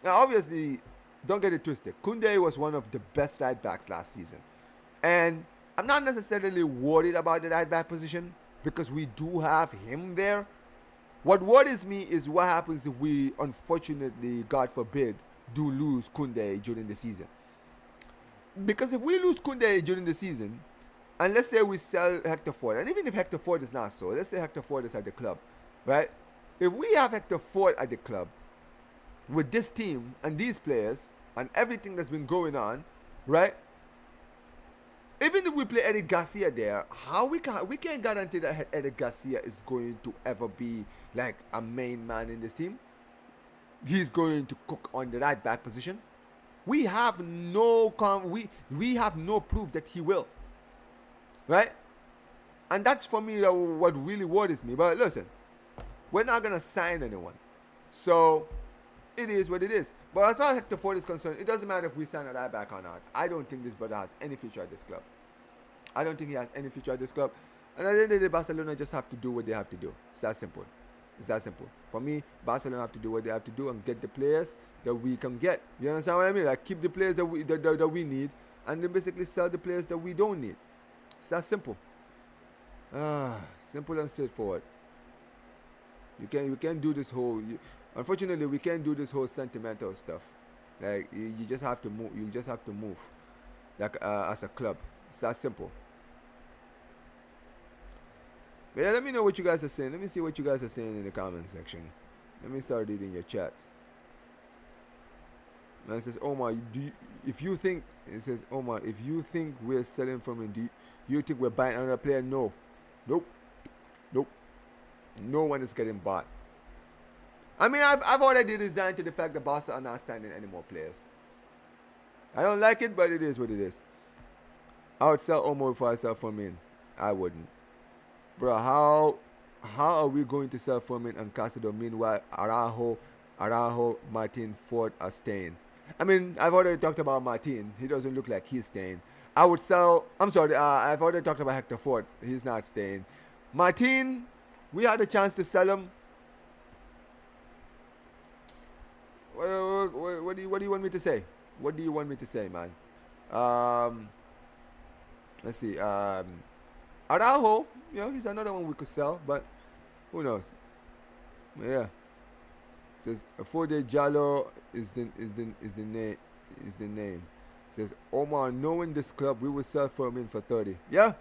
Now, obviously, don't get it twisted. Koundé was one of the best right backs last season, and I'm not necessarily worried about the right back position because we do have him there. What worries me is what happens if we, unfortunately, God forbid, do lose Koundé during the season. Because if we lose Koundé during the season, and let's say we sell Hector Fort, and even if Hector Fort is not sold, let's say Hector Fort is at the club, right? If we have Hector Fort at the club with this team and these players and everything that's been going on, right? Even if we play Eric Garcia there, we can't guarantee that Eric Garcia is going to ever be like a main man in this team. He's going to cook on the right back position. We have no we have no proof that he will, right? And that's for me what really worries me. But listen, we're not gonna sign anyone, so it is what it is. But as far as Hector Fort is concerned, it doesn't matter if we sign a right back or not. I don't think this brother has any future at this club. I don't think he has any future at this club. And at the end of the day, Barcelona just have to do what they have to do. It's that simple. It's that simple. For me, Barcelona have to do what they have to do and get the players that we can get. You understand what I mean? Like, keep the players that we need, and then basically sell the players that we don't need. It's that simple. Simple and straightforward. You can't do this whole. Unfortunately, we can't do this whole sentimental stuff. Like, you just have to move. You just have to move, like as a club. It's that simple. But yeah, let me know what you guys are saying. Let me see what you guys are saying in the comment section. Let me start reading your chats. Man says, Omar, if you think we're selling from him, do you think we're buying another player? No. Nope. No one is getting bought. I mean, I've already resigned to the fact that Barca are not signing any more players. I don't like it, but it is what it is. I would sell Omar before I sell Fermin. I wouldn't. Bro, how are we going to sell Fermin and Casado? Meanwhile, Araujo, Martin, Fort are staying. I mean, I've already talked about Martin. He doesn't look like he's staying. I would sell. I'm sorry. I've already talked about Hector Fort. He's not staying. Martin, we had a chance to sell him. What do you want me to say? What do you want me to say, man? Let's see. Araujo, he's another one we could sell, but who knows? Yeah. It says a 4-day Jallo is the name. It says Omar, knowing this club, we will sell Fermin for 30. Yeah.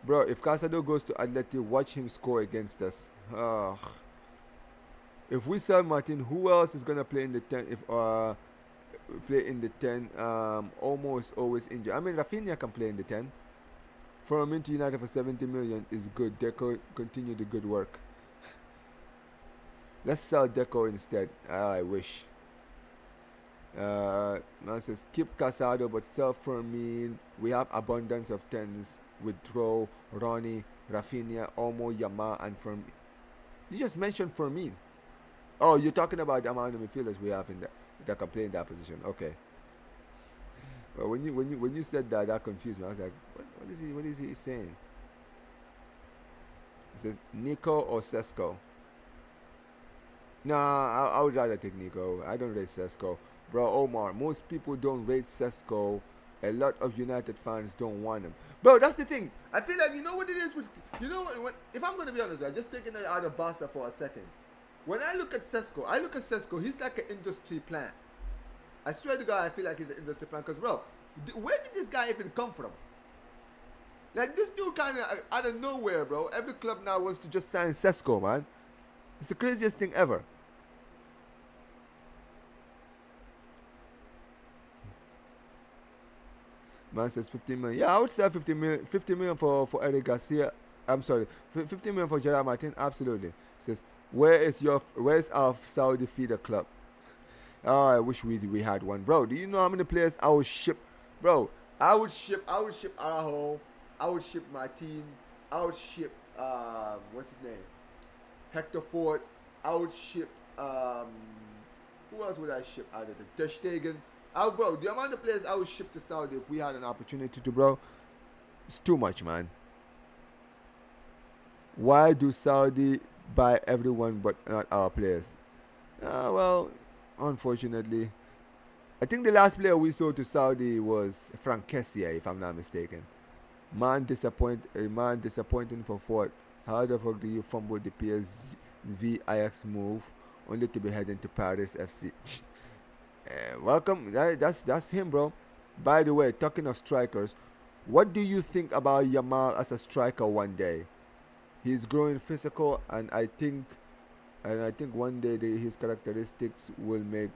Bro, if Casado goes to Atleti, watch him score against us. If we sell Martin, who else is gonna play in the 10? If play in the 10, almost always injured. I mean, Rafinha can play in the 10. Fermin to United for 70 million is good. Deco continue the good work. Let's sell Deco instead. I wish. Man says keep Casado but sell Fermin. We have abundance of tens. Withdraw Ronnie, Rafinha, Omo, Yama, and Fermin. You just mentioned Fermin. Oh, you're talking about the amount of midfielders we have in that can play in that position. Okay. Well, when you said that, that confused me. I was like, what is he saying? It says Nico or Sesko. Nah, I would rather take Nico. I don't rate Sesko. Bro, Omar, most people don't rate Sesko. A lot of United fans don't want him. Bro, that's the thing. I feel like, you know what it is with, you know what, if I'm going to be honest, I'm just taking it out of Barca for a second. When I look at Sesko, he's like an industry plant. I swear to God, I feel like he's an industry plant. Because, bro, where did this guy even come from? Like, this dude kind of out of nowhere, bro. Every club now wants to just sign Sesko, man. It's the craziest thing ever. Man says 15 million. Yeah, I would sell 50 million for Eric Garcia. I'm sorry, 50 million for Gerard Martin. Absolutely. Says, where's our Saudi feeder club? Oh, I wish we had one, bro. Do you know how many players I would ship, bro? I would ship Araujo. I would ship Martin. I would ship what's his name? Hector Fort. I would ship who else would I ship out of it? Ter Stegen. Bro, the amount of players I would ship to Saudi if we had an opportunity to, bro, it's too much, man. Why do Saudi buy everyone but not our players? Well, unfortunately, I think the last player we sold to Saudi was Frank Kessie, if I'm not mistaken. Man disappointing for Fort. How the fuck do you fumble the PSV Ajax move only to be heading to Paris FC? Welcome. That's him, bro. By the way, talking of strikers, what do you think about Yamal as a striker one day? He's growing physical, and I think one day his characteristics will make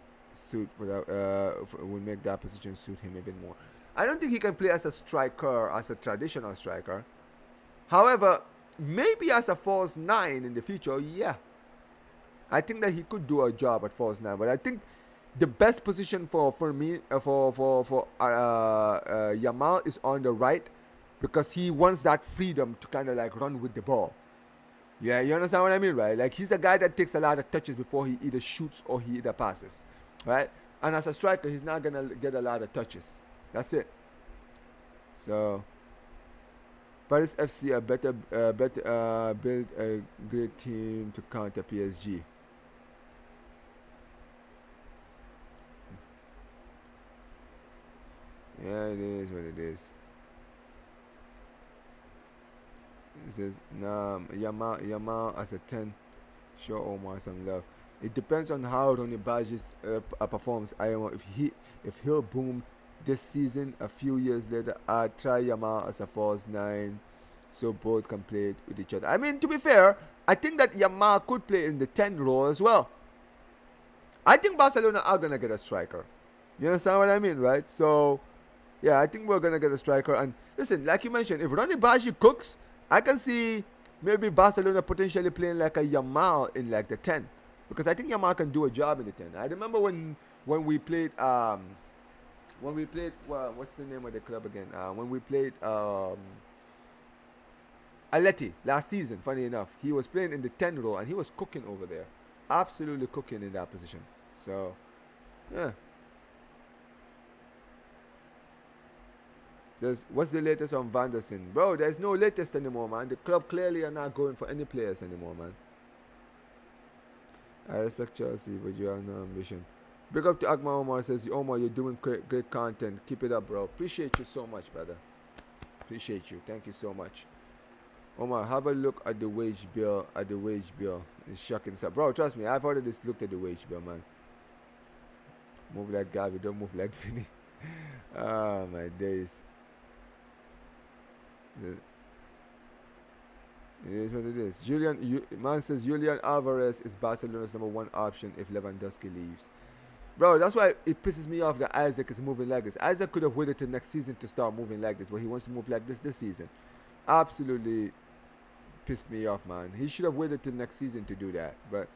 that position suit him even more. I don't think he can play as a striker, as a traditional striker. However, maybe as a false nine in the future, yeah. I think that he could do a job at false nine, but I think the best position for me for Yamal is on the right, because he wants that freedom to kind of like run with the ball. Yeah, you understand what I mean, right? Like, he's a guy that takes a lot of touches before he either shoots or he either passes, right? And as a striker, he's not gonna get a lot of touches. That's it. So Paris FC better build a great team to counter PSG. Yeah, it is what it is. It says, nah, Yamal as a 10. Show Omar some love. It depends on how Ronnie Badges performs. I don't know if he'll boom this season. A few years later, I'd try Yamal as a false 9, so both can play with each other. I mean, to be fair, I think that Yamal could play in the 10 role as well. I think Barcelona are gonna get a striker. You understand what I mean, right? So, yeah, I think we're going to get a striker. And listen, like you mentioned, if Ronnie Badji cooks, I can see maybe Barcelona potentially playing like a Yamal in like the 10. Because I think Yamal can do a job in the 10. I remember when we played, well, what's the name of the club again? When we played Atleti last season, funny enough, he was playing in the 10 role and he was cooking over there. Absolutely cooking in that position. So, yeah. Says, what's the latest on Van der Sar? Bro, there's no latest anymore, man. The club clearly are not going for any players anymore, man. I respect Chelsea, but you have no ambition. Big up to Akma Omar. Says, Omar, you're doing great content. Keep it up, bro. Appreciate you so much, brother. Appreciate you. Thank you so much. Omar, have a look at the wage bill. It's shocking stuff. Bro, trust me, I've already looked at the wage bill, man. Move like Gavi, don't move like Vinny. Ah, my days. It is what it is. Man says Julian Alvarez is Barcelona's #1 option if Lewandowski leaves. Bro, that's why it pisses me off that Isaac is moving like this. Isaac could have waited till next season to start moving like this, but he wants to move like this season. Absolutely pissed me off, man. He should have waited till next season to do that. But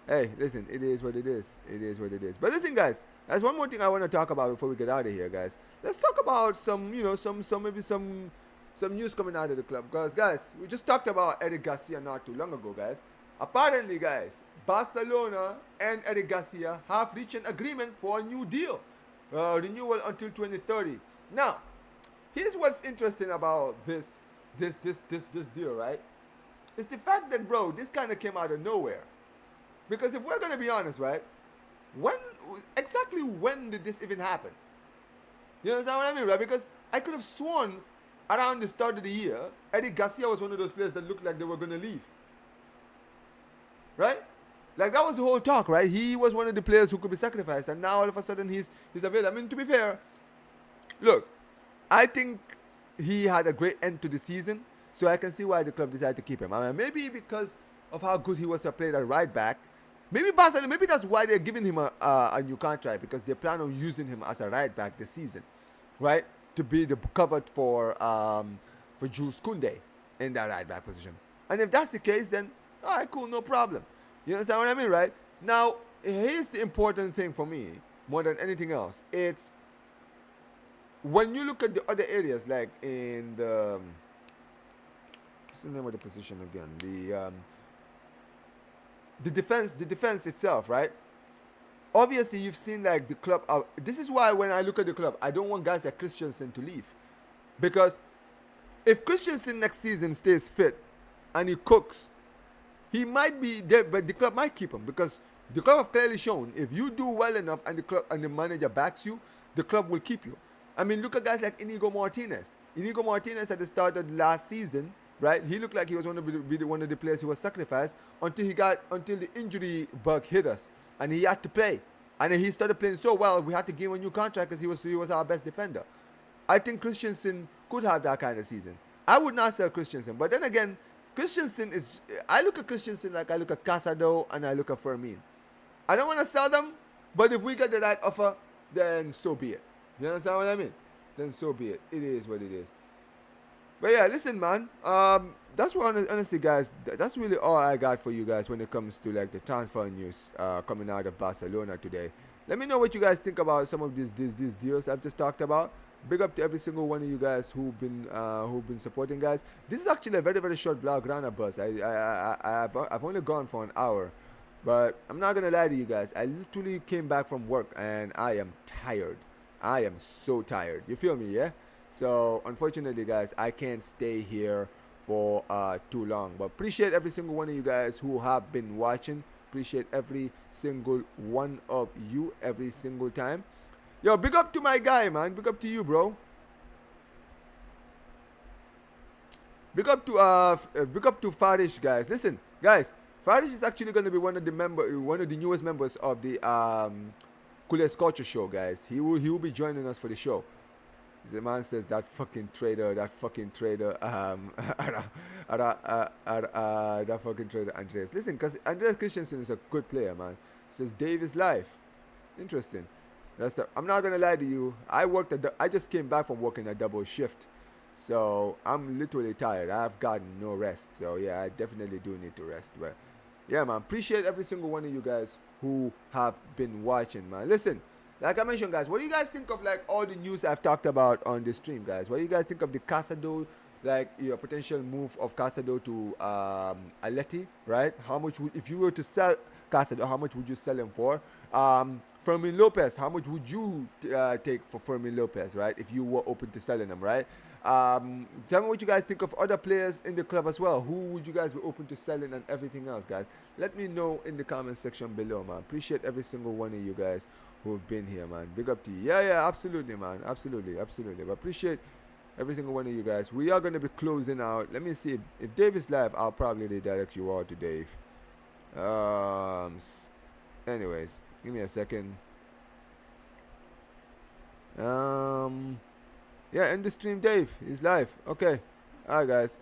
hey, listen, it is what it is. It is what it is. But listen, guys, there's one more thing I want to talk about before we get out of here, guys. Let's talk about some, maybe some news coming out of the club. Because, guys, we just talked about Eric Garcia not too long ago, guys. Apparently, guys, Barcelona and Eric Garcia have reached an agreement for a new deal, renewal until 2030. Now, here's what's interesting about this deal, right? It's the fact that, bro, this kind of came out of nowhere. Because if we're gonna be honest, right, when did this even happen? You understand what I mean, right? Because I could have sworn around the start of the year, Eric Garcia was one of those players that looked like they were gonna leave. Right? Like that was the whole talk, right? He was one of the players who could be sacrificed, and now all of a sudden he's available. I mean, to be fair, look, I think he had a great end to the season, so I can see why the club decided to keep him. I mean, maybe because of how good he was to play at right back. Maybe Barcelona, maybe that's why they're giving him a new contract, because they plan on using him as a right back this season, right? To be the cover for Jules Koundé in that right back position. And if that's the case, then all right, cool, no problem. You understand what I mean, right? Now, here's the important thing for me, more than anything else. It's when you look at the other areas, like in the what's the name of the position again? The defense itself, right? Obviously, you've seen like the club. This is why when I look at the club, I don't want guys like Christensen to leave, because if Christensen next season stays fit and he cooks, he might be there, but the club might keep him, because the club have clearly shown if you do well enough and the club and the manager backs you, the club will keep you. I mean, look at guys like Inigo Martinez. Inigo Martinez at the start of last season, right? He looked like he was going to be one of the players who was sacrificed until the injury bug hit us, and he had to play. And then he started playing so well, we had to give him a new contract because he was our best defender. I think Christensen could have that kind of season. I would not sell Christensen, but then again, Christensen is. I look at Christensen like I look at Casado and I look at Fermin. I don't want to sell them, but if we get the right offer, then so be it. You understand what I mean? Then so be it. It is what it is. But yeah, listen, man. That's what honestly, guys. That's really all I got for you guys when it comes to like the transfer news coming out of Barcelona today. Let me know what you guys think about some of these deals I've just talked about. Big up to every single one of you guys who've been supporting, guys. This is actually a very, very short Blaugrana bus. I've only gone for an hour, but I'm not gonna lie to you guys. I literally came back from work and I am tired. I am so tired. You feel me? Yeah. So unfortunately, guys, I can't stay here for too long. But appreciate every single one of you guys who have been watching. Appreciate every single one of you every single time. Yo, big up to my guy, man. Big up to you, bro. Big up to Farish, guys. Listen, guys, Farish is actually going to be one of the newest members of the Coolest Culture show, guys. He will be joining us for the show. The man says that fucking trader, that fucking trader Andreas. Listen, because Andreas Christensen is a good player, man. Says Dave is life. Interesting. I'm not gonna lie to you. I just came back from working a double shift, so I'm literally tired. I've gotten no rest. So yeah, I definitely do need to rest. But yeah, man, appreciate every single one of you guys who have been watching, man. Listen, like I mentioned, guys, what do you guys think of like all the news I've talked about on the stream, guys? What do you guys think of the Casado, like your potential move of Casado to Atleti, right? How much if you were to sell Casado, how much would you sell him for? Fermin Lopez, how much would you take for Fermin Lopez, right? If you were open to selling him, right? Tell me what you guys think of other players in the club as well. Who would you guys be open to selling and everything else, guys? Let me know in the comment section below, man. Appreciate every single one of you guys who've been here, man. Big up to you. Yeah, absolutely, man. Absolutely. But appreciate every single one of you guys. We are going to be closing out. Let me see. If Dave is live, I'll probably redirect you all to Dave. Anyways, give me a second. Yeah, end the stream, Dave is live. Okay. Alright, guys.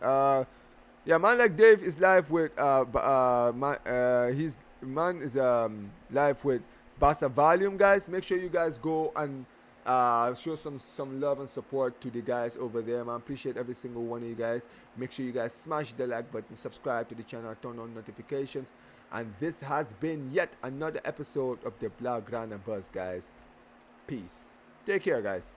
Yeah, man like Dave is live with live with Barça Volume, guys. Make sure you guys go and show some love and support to the guys over there, man. Appreciate every single one of you guys. Make sure you guys smash the like button, subscribe to the channel, turn on notifications. And this has been yet another episode of the Blaugrana Buzz, guys. Peace. Take care, guys.